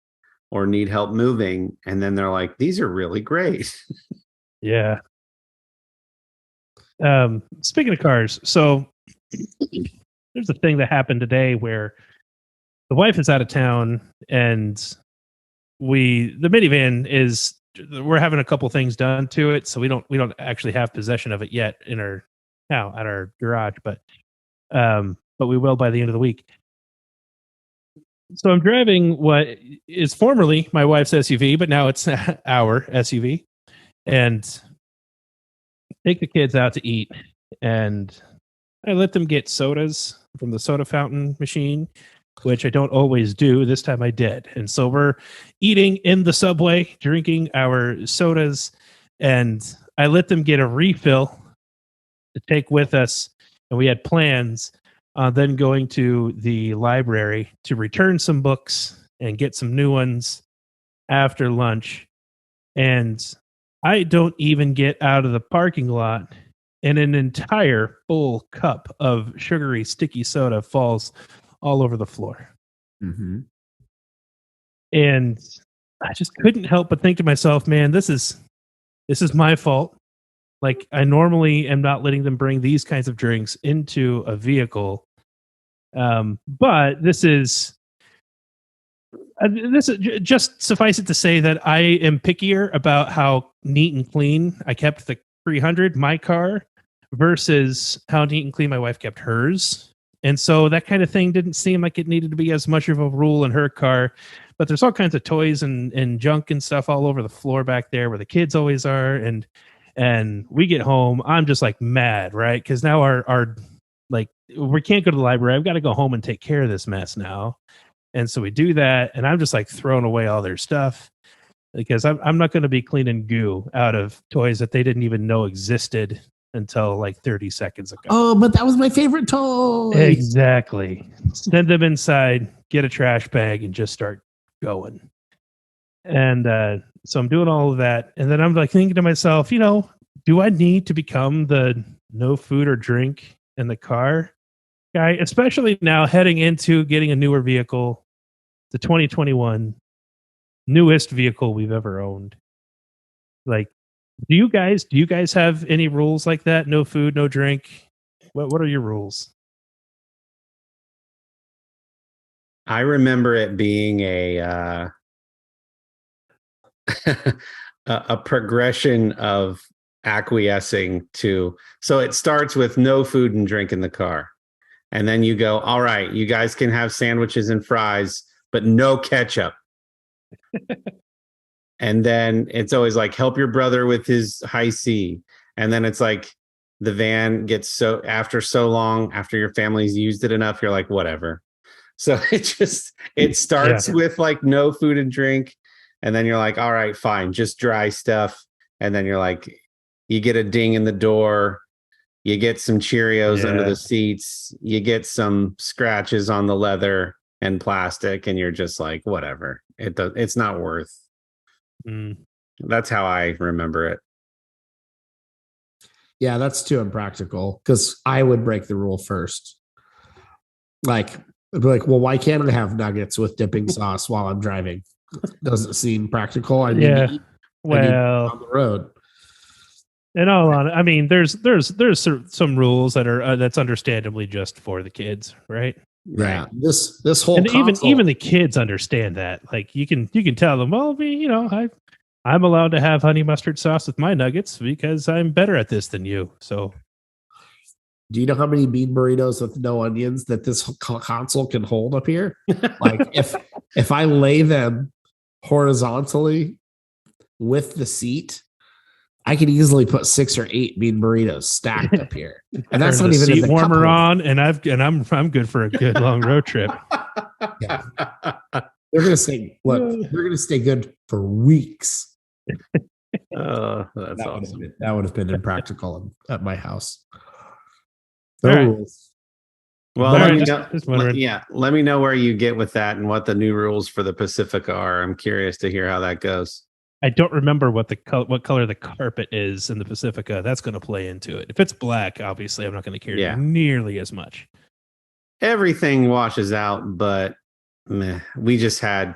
or need help moving. And then they're like, these are really great. Yeah. Speaking of cars, so there's a thing that happened today where the wife is out of town and the minivan we're having a couple things done to it, so we don't actually have possession of it yet at our garage, but we will by the end of the week. So I'm driving what is formerly my wife's SUV, but now it's our SUV, and take the kids out to eat, and I let them get sodas from the soda fountain machine, which I don't always do. This time I did. And so we're eating in the subway, drinking our sodas, and I let them get a refill to take with us. And we had plans on then going to the library to return some books and get some new ones after lunch. And I don't even get out of the parking lot, and an entire full cup of sugary, sticky soda falls all over the floor. Mm-hmm. And I just couldn't help but think to myself, man, this is my fault. Like, I normally am not letting them bring these kinds of drinks into a vehicle. But this is just suffice it to say that I am pickier about how neat and clean I kept the 300, my car, versus how neat and clean my wife kept hers. And so that kind of thing didn't seem like it needed to be as much of a rule in her car. But there's all kinds of toys and junk and stuff all over the floor back there where the kids always are. And we get home, I'm just like mad, right? Because now our like, we can't go to the library. I've got to go home and take care of this mess now. And so we do that, and I'm just like throwing away all their stuff because I'm not going to be cleaning goo out of toys that they didn't even know existed until like 30 seconds ago. Oh, but that was my favorite toy. Exactly. Send them inside, get a trash bag, and just start going. And so I'm doing all of that. And then I'm like thinking to myself, do I need to become the no food or drink in the car guy, especially now heading into getting a newer vehicle, the 2021 newest vehicle we've ever owned? Like, do you guys have any rules like that? No food, no drink. What are your rules? I remember it being a a progression of acquiescing to. So it starts with no food and drink in the car. And then you go, all right, you guys can have sandwiches and fries, but no ketchup. And then it's always like, help your brother with his high C. And then it's like the van gets after so long, after your family's used it enough, you're like, whatever. So it starts with like no food and drink. And then you're like, all right, fine, just dry stuff. And then you're like, you get a ding in the door. You get some Cheerios under the seats. You get some scratches on the leather and plastic. And you're just like, whatever. It's not worth. That's how I remember it. Yeah, that's too impractical because I would break the rule first. Like, I'd be like, well, why can't I have nuggets with dipping sauce while I'm driving? Doesn't seem practical. I need to eat. Well, on the road. And all on, I mean, there's some rules that are that's understandably just for the kids, right? Yeah, this whole and console, even the kids understand that. Like you can tell them, well, I'm allowed to have honey mustard sauce with my nuggets because I'm better at this than you. So, do you know how many bean burritos with no onions that this console can hold up here? Like if I lay them horizontally with the seat, I could easily put 6 or 8 bean burritos stacked up here, and that's not even seat warmer on. And I'm good for a good long road trip. Yeah. They're gonna stay. Look, they're gonna stay good for weeks. Oh, that's awesome. That would have been impractical at my house. No All right. rules. Well, All let right, me just wondering. let me know where you get with that and what the new rules for the Pacifica are. I'm curious to hear how that goes. I don't remember what color the carpet is in the Pacifica. That's going to play into it. If it's black, obviously, I'm not going to care Yeah. nearly as much. Everything washes out, but meh, we just had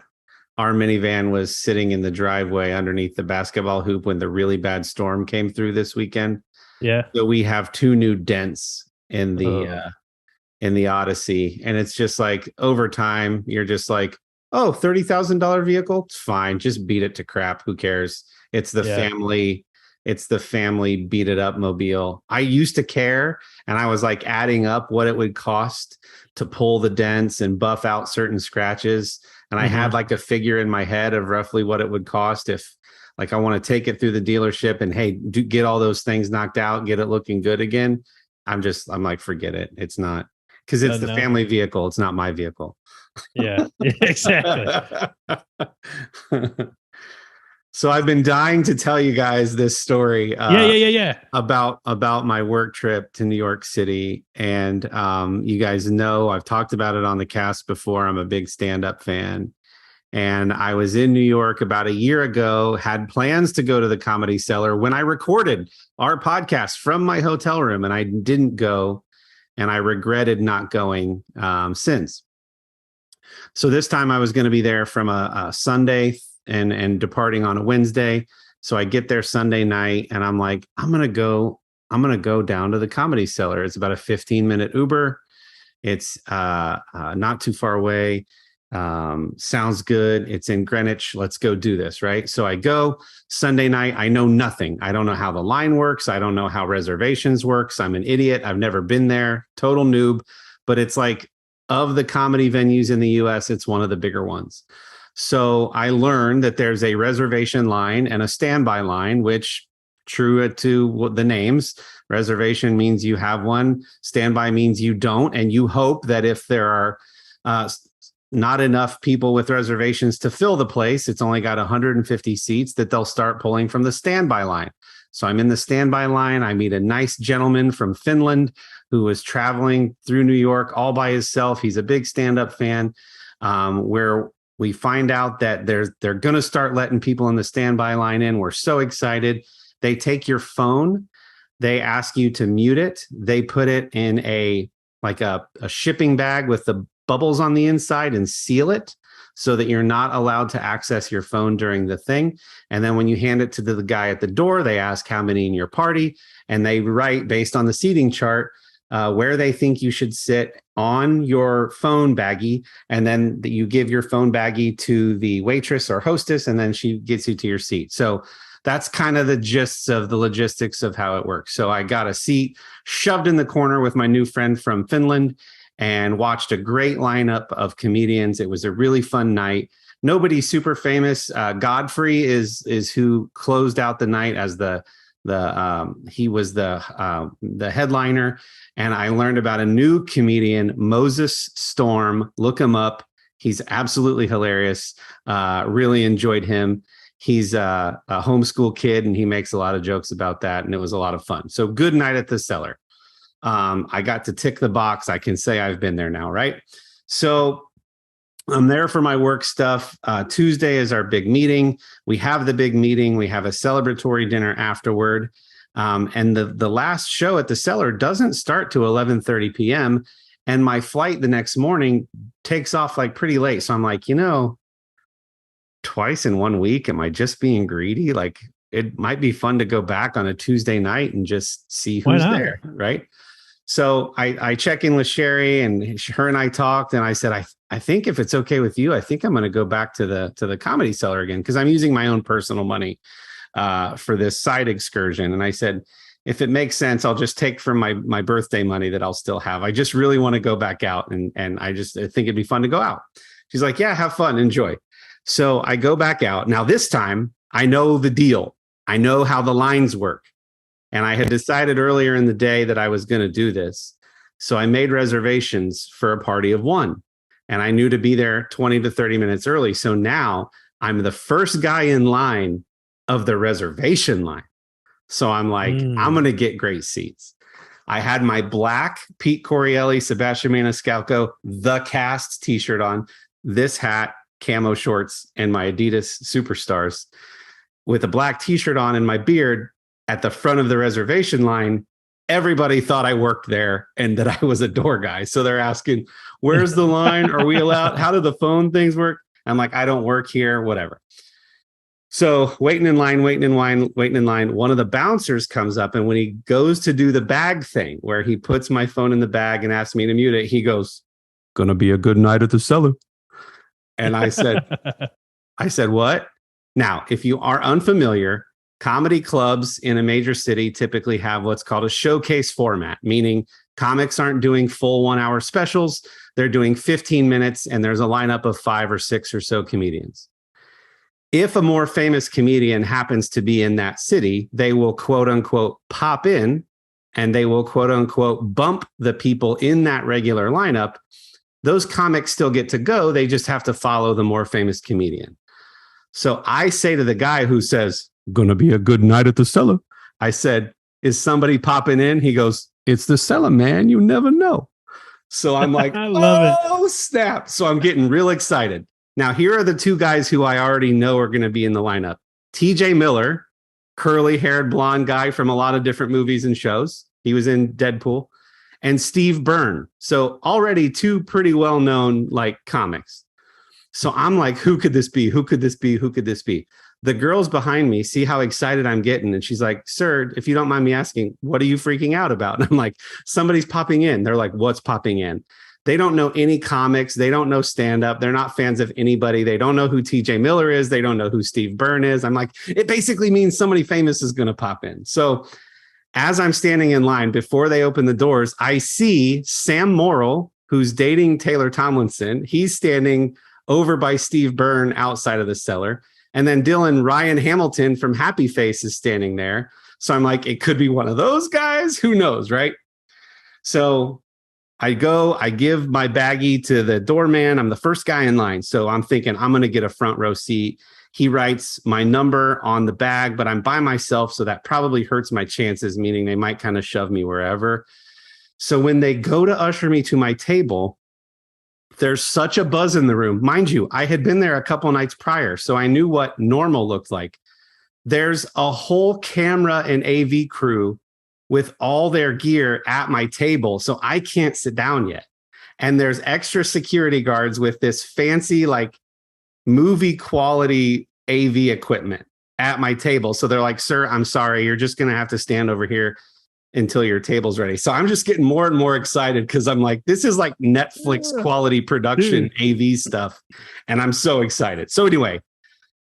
our minivan was sitting in the driveway underneath the basketball hoop when the really bad storm came through this weekend. Yeah. So we have 2 new dents in Oh. the Odyssey, and it's just like over time you're just like, oh, $30,000 vehicle, it's fine, just beat it to crap, who cares? It's the Yeah. family beat it up mobile. I used to care, and I was like adding up what it would cost to pull the dents and buff out certain scratches, and I had like a figure in my head of roughly what it would cost if like I want to take it through the dealership and hey, get all those things knocked out, get it looking good again. I'm like, forget it, it's not, because it's the No. family vehicle, it's not my vehicle. Yeah, exactly. So I've been dying to tell you guys this story Yeah. about my work trip to New York City. And you guys know I've talked about it on the cast before. I'm a big stand-up fan. And I was in New York about a year ago, had plans to go to the Comedy Cellar when I recorded our podcast from my hotel room, and I didn't go. And I regretted not going since. So this time I was going to be there from a Sunday and departing on a Wednesday. So I get there Sunday night and I'm like, I'm going to go down to the Comedy Cellar. It's about a 15-minute Uber. It's not too far away. Sounds good. It's in Greenwich. Let's go do this. Right. So I go Sunday night. I know nothing. I don't know how the line works. I don't know how reservations works. I'm an idiot. I've never been there. Total noob. But it's like, of the comedy venues in the US, it's one of the bigger ones. So I learned that there's a reservation line and a standby line, which, true to the names, reservation means you have one, standby means you don't. And you hope that if there are not enough people with reservations to fill the place, it's only got 150 seats, that they'll start pulling from the standby line. So I'm in the standby line. I meet a nice gentleman from Finland who was traveling through New York all by himself. He's a big stand-up fan, where we find out that they're going to start letting people in the standby line in. We're so excited. They take your phone. They ask you to mute it. They put it in a shipping bag with the bubbles on the inside and seal it so that you're not allowed to access your phone during the thing. And then when you hand it to the guy at the door, they ask how many in your party, and they write based on the seating chart where they think you should sit on your phone baggie. And then you give your phone baggie to the waitress or hostess, and then she gets you to your seat. So that's kind of the gist of the logistics of how it works. So I got a seat shoved in the corner with my new friend from Finland and watched a great lineup of comedians. It was a really fun night. Nobody super famous. Godfrey is who closed out the night as he was the headliner. And I learned about a new comedian, Moses Storm. Look him up. He's absolutely hilarious. Really enjoyed him. He's a homeschool kid, and he makes a lot of jokes about that. And it was a lot of fun. So good night at the Cellar. I got to tick the box. I can say I've been there now, right? So I'm there for my work stuff. Tuesday is our big meeting. We have the big meeting. We have a celebratory dinner afterward. And the last show at the Cellar doesn't start to 11:30 p.m. And my flight the next morning takes off like pretty late. So I'm like, twice in 1 week, am I just being greedy? Like, it might be fun to go back on a Tuesday night and just see who's there, right? So I check in with Sherry, and her and I talked, and I said, I think if it's okay with you, I think I'm going to go back to the Comedy Cellar again, because I'm using my own personal money for this side excursion. And I said, if it makes sense, I'll just take from my birthday money that I'll still have. I just really want to go back out, and I think it'd be fun to go out. She's like, yeah, have fun, enjoy. So I go back out. Now this time I know the deal. I know how the lines work. And I had decided earlier in the day that I was going to do this. So I made reservations for a party of one, and I knew to be there 20 to 30 minutes early. So now I'm the first guy in line of the reservation line. So I'm like, I'm going to get great seats. I had my black Pete Corielli, Sebastian Maniscalco, The Cast t-shirt on, this hat, camo shorts, and my Adidas Superstars with a black t-shirt on and my beard at the front of the reservation line. Everybody thought I worked there and that I was a door guy. So they're asking, where's the line? Are we allowed? How do the phone things work? I'm like, I don't work here, whatever. So waiting in line. One of the bouncers comes up, and when he goes to do the bag thing where he puts my phone in the bag and asks me to mute it, he goes, "Gonna be a good night at the Cellar." And I said, what? Now, if you are unfamiliar, comedy clubs in a major city typically have what's called a showcase format, meaning comics aren't doing full 1 hour specials. They're doing 15 minutes, and there's a lineup of 5 or 6 or so comedians. If a more famous comedian happens to be in that city, they will quote unquote pop in, and they will quote unquote bump the people in that regular lineup. Those comics still get to go. They just have to follow the more famous comedian. So I say to the guy who says, "Gonna be a good night at the Cellar," I said, "Is somebody popping in?" He goes, "It's the Cellar, man. You never know." So I'm like, I love it. Snap. So I'm getting real excited. Now, here are the 2 guys who I already know are going to be in the lineup. TJ Miller, curly-haired blonde guy from a lot of different movies and shows. He was in Deadpool. And Steve Byrne. So already 2 pretty well-known like comics. So I'm like, who could this be? Who could this be? Who could this be? The girls behind me see how excited I'm getting. And she's like, "Sir, if you don't mind me asking, what are you freaking out about?" And I'm like, "Somebody's popping in." They're like, "What's popping in?" They don't know any comics. They don't know stand-up. They're not fans of anybody. They don't know who TJ Miller is. They don't know who Steve Byrne is. I'm like, it basically means somebody famous is going to pop in. So as I'm standing in line, before they open the doors, I see Sam Morrill, who's dating Taylor Tomlinson. He's standing over by Steve Byrne outside of the Cellar. And then Dillon, Ryan Hamilton from Happy Face is standing there. So I'm like, it could be one of those guys. Who knows, right? So I give my baggie to the doorman. I'm the first guy in line. So I'm thinking I'm going to get a front row seat. He writes my number on the bag, but I'm by myself. So that probably hurts my chances, meaning they might kind of shove me wherever. So when they go to usher me to my table, there's such a buzz in the room. Mind you, I had been there a couple nights prior, so I knew what normal looked like. There's a whole camera and AV crew with all their gear at my table, so I can't sit down yet. And there's extra security guards with this fancy, like, movie quality AV equipment at my table. So they're like, "Sir, I'm sorry, you're just going to have to stand over here until your table's ready." So I'm just getting more and more excited because I'm like, this is like Netflix quality production AV stuff. And I'm so excited. So anyway,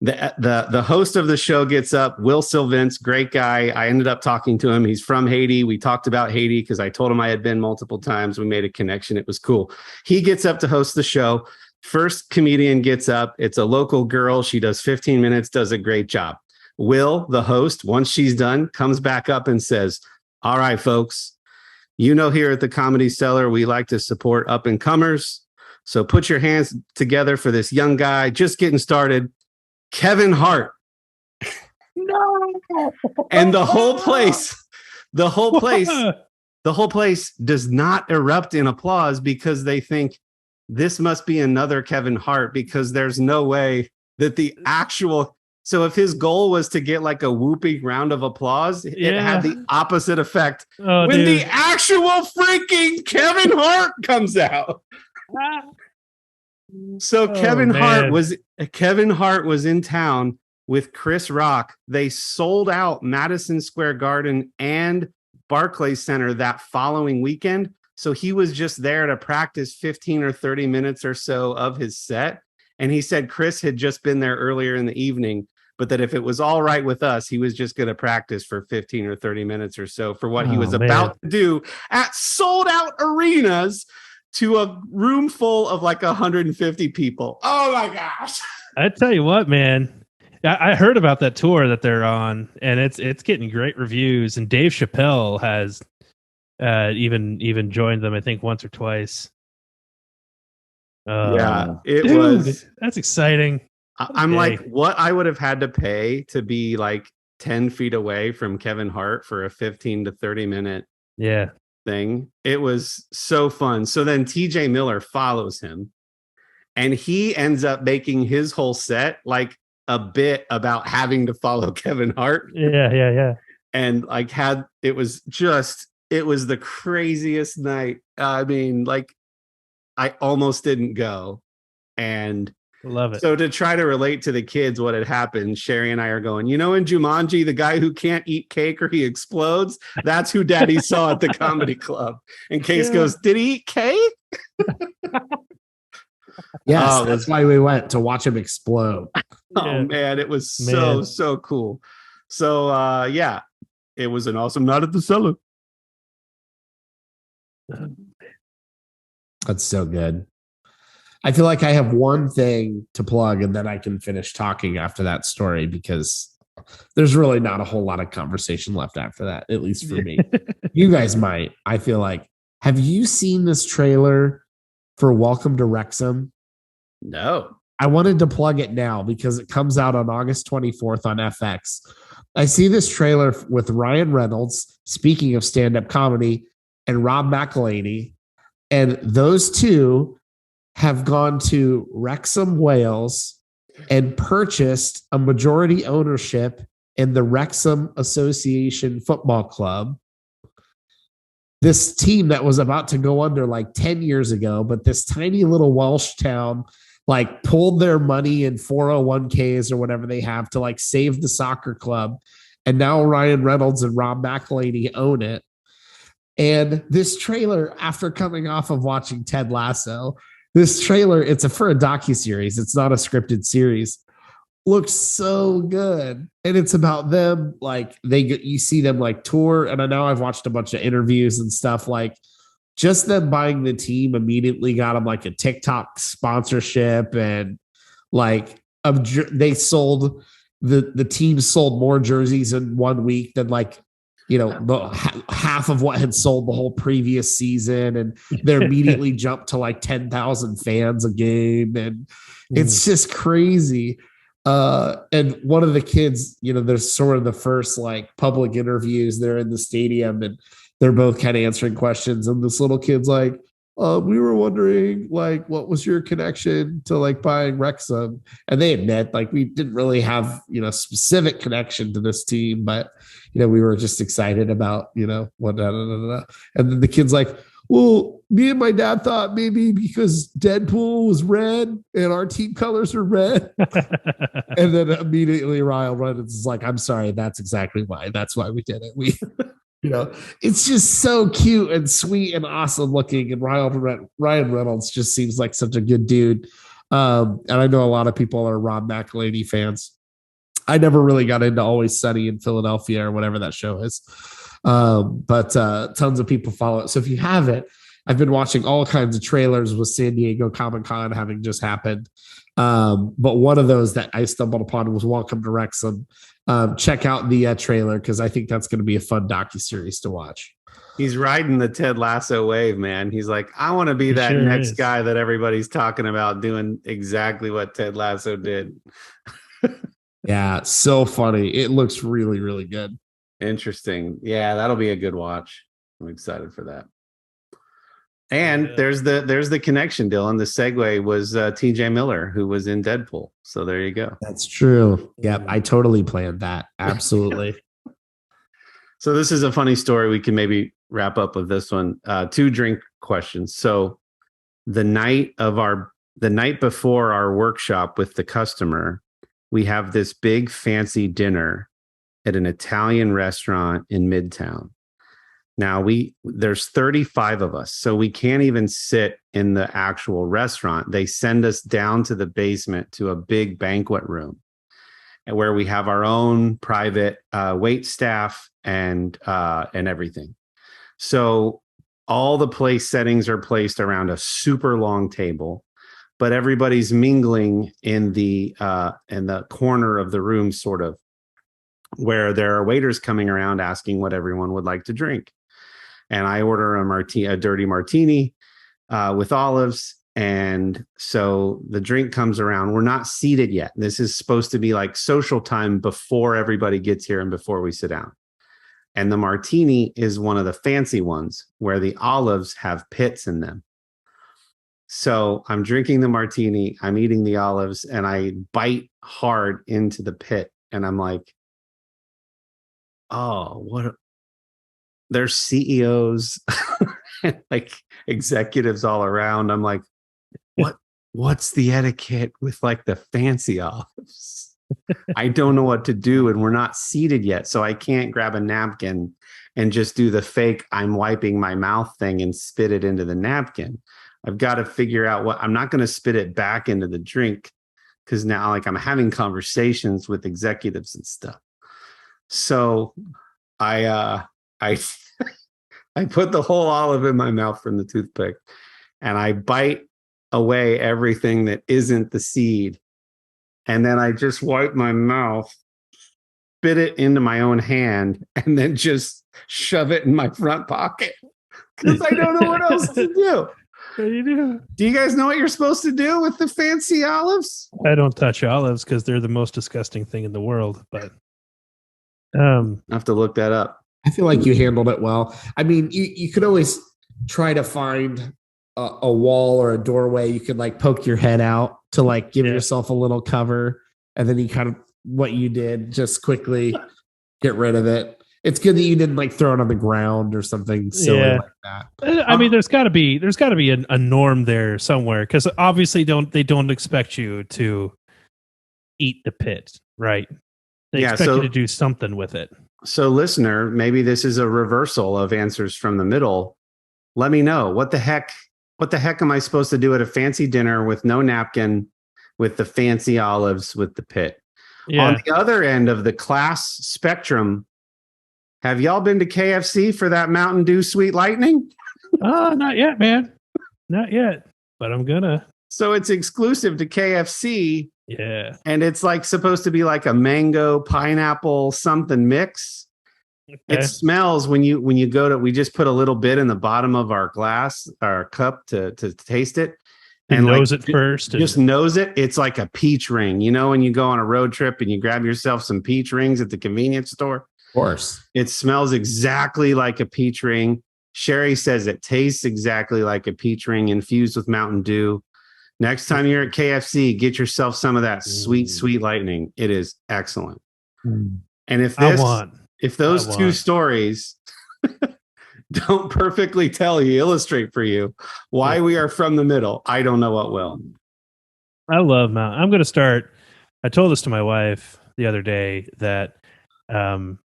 the host of the show gets up, Will Sylvince, great guy. I ended up talking to him. He's from Haiti. We talked about Haiti because I told him I had been multiple times. We made a connection. It was cool. He gets up to host the show. First comedian gets up. It's a local girl. She does 15 minutes, does a great job. Will, the host, once she's done, comes back up and says, "All right, folks, you know, here at the Comedy Cellar, we like to support up and comers. So put your hands together for this young guy just getting started, Kevin Hart." No. And the whole place does not erupt in applause because they think this must be another Kevin Hart, because there's no way that the actual. So if his goal was to get like a whooping round of applause, it had the opposite effect when the actual freaking Kevin Hart comes out. So Kevin Hart was in town with Chris Rock. They sold out Madison Square Garden and Barclays Center that following weekend. So he was just there to practice 15 or 30 minutes or so of his set. And he said Chris had just been there earlier in the evening, but that if it was all right with us, he was just going to practice for 15 or 30 minutes or so for what he was about to do at sold out arenas to a room full of like 150 people. Oh my gosh. I tell you what, man, I heard about that tour that they're on, and it's getting great reviews. And Dave Chappelle has even joined them, I think, once or twice. Yeah, was. That's exciting. I'm like, what I would have had to pay to be like 10 feet away from Kevin Hart for a 15 to 30 minute thing. It was so fun. So then TJ Miller follows him and he ends up making his whole set like a bit about having to follow Kevin Hart. Yeah. And like it was the craziest night. I mean, like I almost didn't go. And love it. So to try to relate to the kids what had happened, Sherry and I are going, in Jumanji, the guy who can't eat cake or he explodes, that's who Daddy saw at the comedy club. And Case goes, did he eat cake? Yes, that's why we went to watch him explode. Oh man, it was so cool. So it was an awesome night at the Cellar. That's so good. I feel like I have one thing to plug and then I can finish talking after that story because there's really not a whole lot of conversation left after that, at least for me. You guys might. I feel like, have you seen this trailer for Welcome to Wrexham? No. I wanted to plug it now because it comes out on August 24th on FX. I see this trailer with Ryan Reynolds, speaking of stand-up comedy, and Rob McElhenney, and those two have gone to Wrexham, Wales, and purchased a majority ownership in the Wrexham Association Football Club. This team that was about to go under like 10 years ago, but this tiny little Welsh town like pulled their money in 401ks or whatever they have to like save the soccer club. And now Ryan Reynolds and Rob McElhenney own it. And this trailer, after coming off of watching Ted Lasso, this trailer, it's for a docuseries. It's not a scripted series. Looks so good. And it's about them. Like you see them like tour. And I know I've watched a bunch of interviews and stuff. Like just them buying the team immediately got them like a TikTok sponsorship. And like they sold the team sold more jerseys in 1 week than like, half of what had sold the whole previous season, and they're immediately jumped to like 10,000 fans a game. And it's just crazy. And one of the kids, there's sort of the first like public interviews. They're in the stadium and they're both kind of answering questions. And this little kid's like, we were wondering like, what was your connection to like buying Wrexham? And they admit like, we didn't really have, specific connection to this team, but we were just excited about, what, and then the kid's like, well, me and my dad thought maybe because Deadpool was red and our team colors are red. And then immediately Ryan Reynolds is like, I'm sorry, that's exactly why. That's why we did it. We, it's just so cute and sweet and awesome looking. And Ryan Reynolds just seems like such a good dude. And I know a lot of people are Rob McElhenney fans. I never really got into Always Sunny in Philadelphia or whatever that show is. But tons of people follow it. So if you haven't, I've been watching all kinds of trailers with San Diego Comic-Con having just happened. But one of those that I stumbled upon was Welcome to Wrexham. Check out the trailer because I think that's going to be a fun docuseries to watch. He's riding the Ted Lasso wave, man. He's like, I want to be that next guy that everybody's talking about doing exactly what Ted Lasso did. Yeah, so funny. It looks really, really good. Interesting. Yeah, that'll be a good watch. I'm excited for that. And there's the connection, Dillon. The segue was TJ Miller, who was in Deadpool. So there you go. That's true. Yep, I totally planned that. Absolutely. So this is a funny story. We can maybe wrap up with this one. 2 drink questions. So the night before our workshop with the customer, we have this big fancy dinner at an Italian restaurant in Midtown. Now there's 35 of us, so we can't even sit in the actual restaurant. They send us down to the basement to a big banquet room where we have our own private wait staff and everything. So all the place settings are placed around a super long table, but everybody's mingling in the corner of the room, sort of, where there are waiters coming around asking what everyone would like to drink. And I order a dirty martini with olives. And so the drink comes around. We're not seated yet. This is supposed to be like social time before everybody gets here and before we sit down. And the martini is one of the fancy ones where the olives have pits in them. So I'm drinking the martini, I'm eating the olives, and I bite hard into the pit. And I'm like, oh, what? There's CEOs, like executives all around. I'm like, what's the etiquette with like the fancy olives? I don't know what to do, and we're not seated yet, so I can't grab a napkin and just do the fake I'm wiping my mouth thing and spit it into the napkin. I've got to figure out what I'm not going to spit it back into the drink, because now like I'm having conversations with executives and stuff. So I I put the whole olive in my mouth from the toothpick, and I bite away everything that isn't the seed. And then I just wipe my mouth, spit it into my own hand, and then just shove it in my front pocket because I don't know what else to do. What do you do? Do you guys know what you're supposed to do with the fancy olives? I don't touch olives because they're the most disgusting thing in the world. But I have to look that up. I feel like you handled it well. I mean, you could always try to find a wall or a doorway. You could like poke your head out to like give yourself a little cover. And then you kind of, what you did, just quickly get rid of it. It's good that you didn't like throw it on the ground or something silly like that. I mean, there's got to be a norm there somewhere, because obviously they don't expect you to eat the pit, right? They expect you to do something with it. So, listener, maybe this is a reversal of answers from the middle. Let me know what the heck am I supposed to do at a fancy dinner with no napkin, with the fancy olives with the pit? Yeah. On the other end of the class spectrum, have y'all been to KFC for that Mountain Dew Sweet Lightning? Not yet, man. Not yet, but I'm gonna. So it's exclusive to KFC. Yeah. And it's like supposed to be like a mango, pineapple, something mix. Okay. It smells when you go to, we just put a little bit in the bottom of our cup to taste it. And nose it first. Just nose it. It's like a peach ring. You know, when you go on a road trip and you grab yourself some peach rings at the convenience store? Of course. It smells exactly like a peach ring. Sherry says it tastes exactly like a peach ring infused with Mountain Dew. Next time you're at KFC, get yourself some of that sweet lightning. It is excellent. And if those two stories don't perfectly illustrate for you why we are from the middle, I don't know what will. I love Mountain. I'm going to start. I told this to my wife the other day that I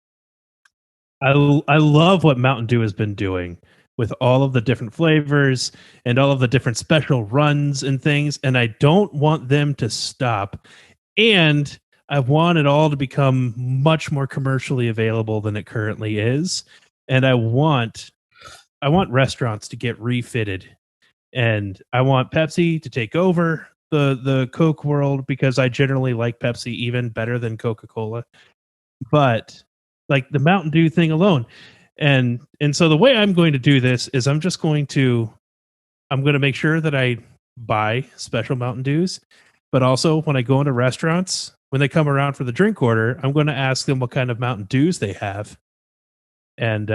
love what Mountain Dew has been doing with all of the different flavors and all of the different special runs and things. And I don't want them to stop. And I want it all to become much more commercially available than it currently is. And I want restaurants to get refitted. And I want Pepsi to take over the Coke world, because I generally like Pepsi even better than Coca-Cola. But like the Mountain Dew thing alone. And so the way I'm going to do this is I'm going to make sure that I buy special Mountain Dews, but also when I go into restaurants, when they come around for the drink order, I'm going to ask them what kind of Mountain Dews they have. And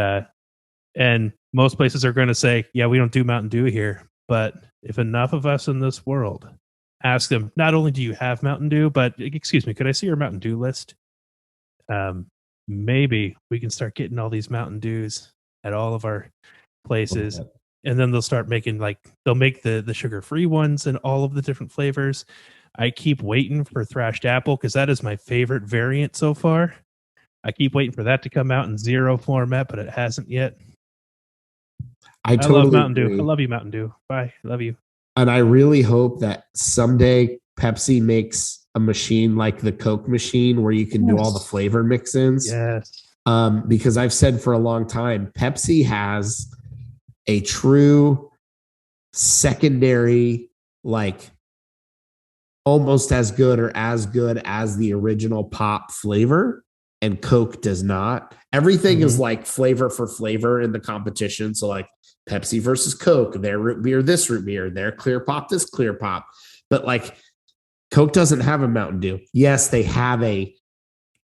most places are going to say, yeah, we don't do Mountain Dew here. But if enough of us in this world ask them, not only do you have Mountain Dew, but excuse me, could I see your Mountain Dew list? Maybe we can start getting all these Mountain Dews at all of our places. Okay. And then they'll start making they'll make the sugar-free ones and all of the different flavors. I keep waiting for Thrashed Apple, because that is my favorite variant so far. I keep waiting for that to come out in zero format, but it hasn't yet. I love Mountain Dew. I love you, Mountain Dew. Bye. Love you. And I really hope that someday Pepsi makes a machine like the Coke machine where you can do all the flavor mix-ins. Yes. Because I've said for a long time, Pepsi has a true secondary, like almost as good as the original pop flavor, and Coke does not. Everything is like flavor for flavor in the competition. So like Pepsi versus Coke, their root beer, this root beer, their clear pop, this clear pop. But like Coke doesn't have a Mountain Dew. Yes, they have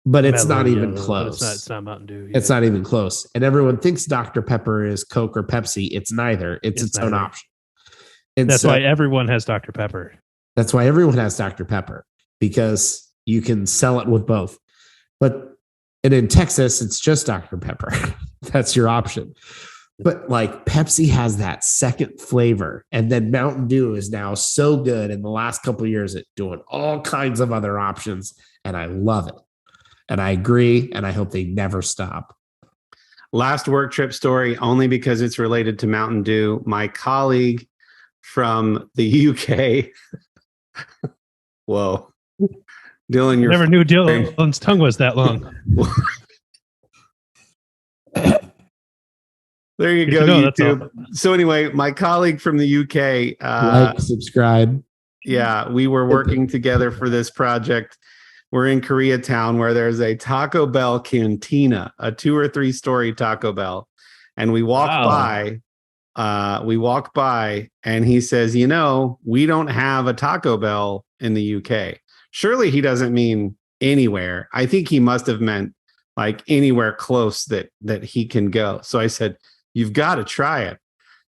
but it's Mellow not even yellow, close. but it's not Mountain Dew. It's not even close. And everyone thinks Dr. Pepper is Coke or Pepsi. It's neither. It's its own neither. option. And That's why everyone has Dr. Pepper. That's why everyone has Dr. Pepper, because you can sell it with both. And in Texas, it's just Dr. Pepper. That's your option. But like Pepsi has that second flavor. And then Mountain Dew is now so good in the last couple of years at doing all kinds of other options. And I love it. And I agree. And I hope they never stop. Last work trip story, only because it's related to Mountain Dew. My colleague from the UK. Whoa. Dillon, you're never knew Dillon's tongue was that long. There you go, YouTube. So anyway, my colleague from the UK, like, subscribe. Yeah, we were working together for this project. We're in Koreatown where there's a Taco Bell cantina, a 2 or 3 story Taco Bell. And we walk by and he says, we don't have a Taco Bell in the UK. Surely he doesn't mean anywhere. I think he must have meant like anywhere close that he can go. So I said, you've got to try it.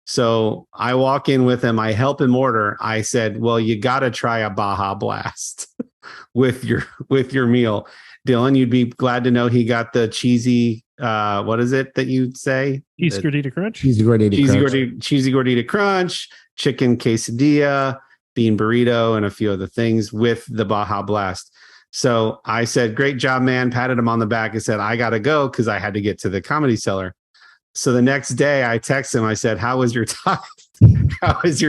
So I walk in with him. I help him order. I said, well, you got to try a Baja Blast with your meal. Dillon, you'd be glad to know he got the cheesy, what is it that you say? Cheesy Gordita Crunch? Cheesy Gordita Crunch, chicken quesadilla, bean burrito, and a few other things with the Baja Blast. So I said, great job, man. Patted him on the back and said, I got to go because I had to get to the Comedy Cellar. So the next day I text him. I said, how was your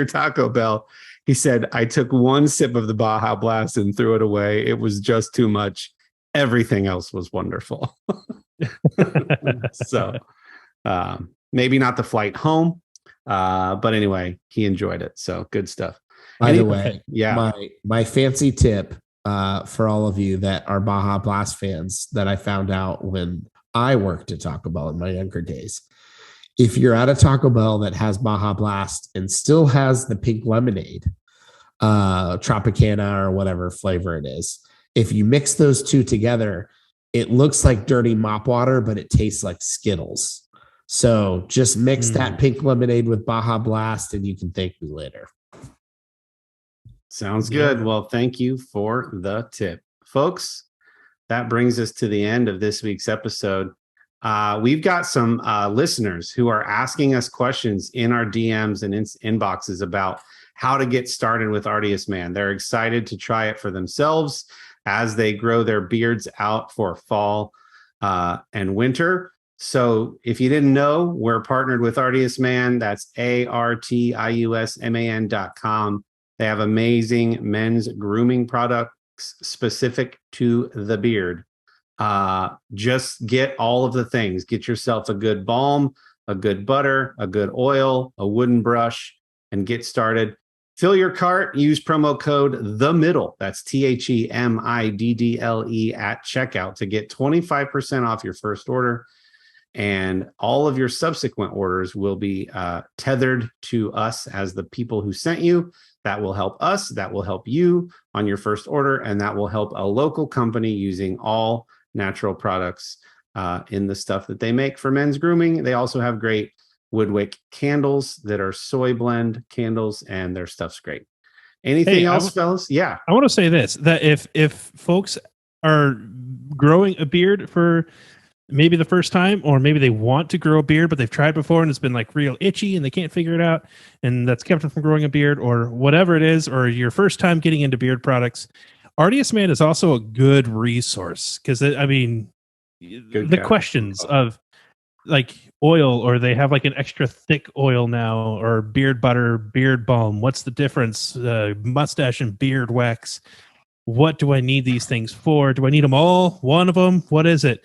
Taco Bell? He said, I took 1 sip of the Baja Blast and threw it away. It was just too much. Everything else was wonderful. So maybe not the flight home. But anyway, he enjoyed it. So good stuff. By the way, yeah, my fancy tip for all of you that are Baja Blast fans that I found out when I worked at Taco Bell in my younger days. If you're at a Taco Bell that has Baja Blast and still has the pink lemonade, Tropicana or whatever flavor it is, if you mix those two together, it looks like dirty mop water, but it tastes like Skittles. So just mix that pink lemonade with Baja Blast and you can thank me later. Sounds good. Yeah. Well, thank you for the tip. Folks, that brings us to the end of this week's episode. We've got some listeners who are asking us questions in our DMs and inboxes about how to get started with Artiest Man. They're excited to try it for themselves as they grow their beards out for fall and winter. So if you didn't know, we're partnered with Artiest Man. That's ARTIUSMAN.com. They have amazing men's grooming products specific to the beard. Just get all of the things. Get yourself a good balm, a good butter, a good oil, a wooden brush, and get started. Fill your cart. Use promo code THEMIDDLE. That's THEMIDDLE at checkout to get 25% off your first order. And all of your subsequent orders will be tethered to us as the people who sent you. That will help us. That will help you on your first order. And that will help a local company using all natural products in the stuff that they make for men's grooming. They also have great woodwick candles that are soy blend candles, and their stuff's great. Anything else, fellas? Yeah. I want to say this, that if folks are growing a beard for maybe the first time, or maybe they want to grow a beard, but they've tried before and it's been like real itchy and they can't figure it out, and that's kept them from growing a beard, or whatever it is, or your first time getting into beard products, Artiest Man is also a good resource. Because, I mean, the questions of like oil, or they have like an extra thick oil now, or beard butter, beard balm. What's the difference? Mustache and beard wax. What do I need these things for? Do I need them all? One of them? What is it?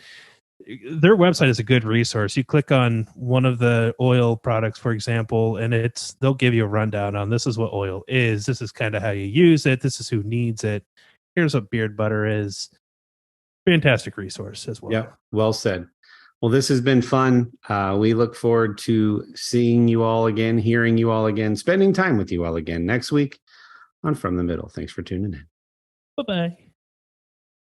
Their website is a good resource. You click on one of the oil products, for example, and they'll give you a rundown on this is what oil is. This is kind of how you use it. This is who needs it. Here's what beard butter is. Fantastic resource as well. Yeah, well said. Well, this has been fun. We look forward to seeing you all again, hearing you all again, spending time with you all again next week on From the Middle. Thanks for tuning in. Bye-bye.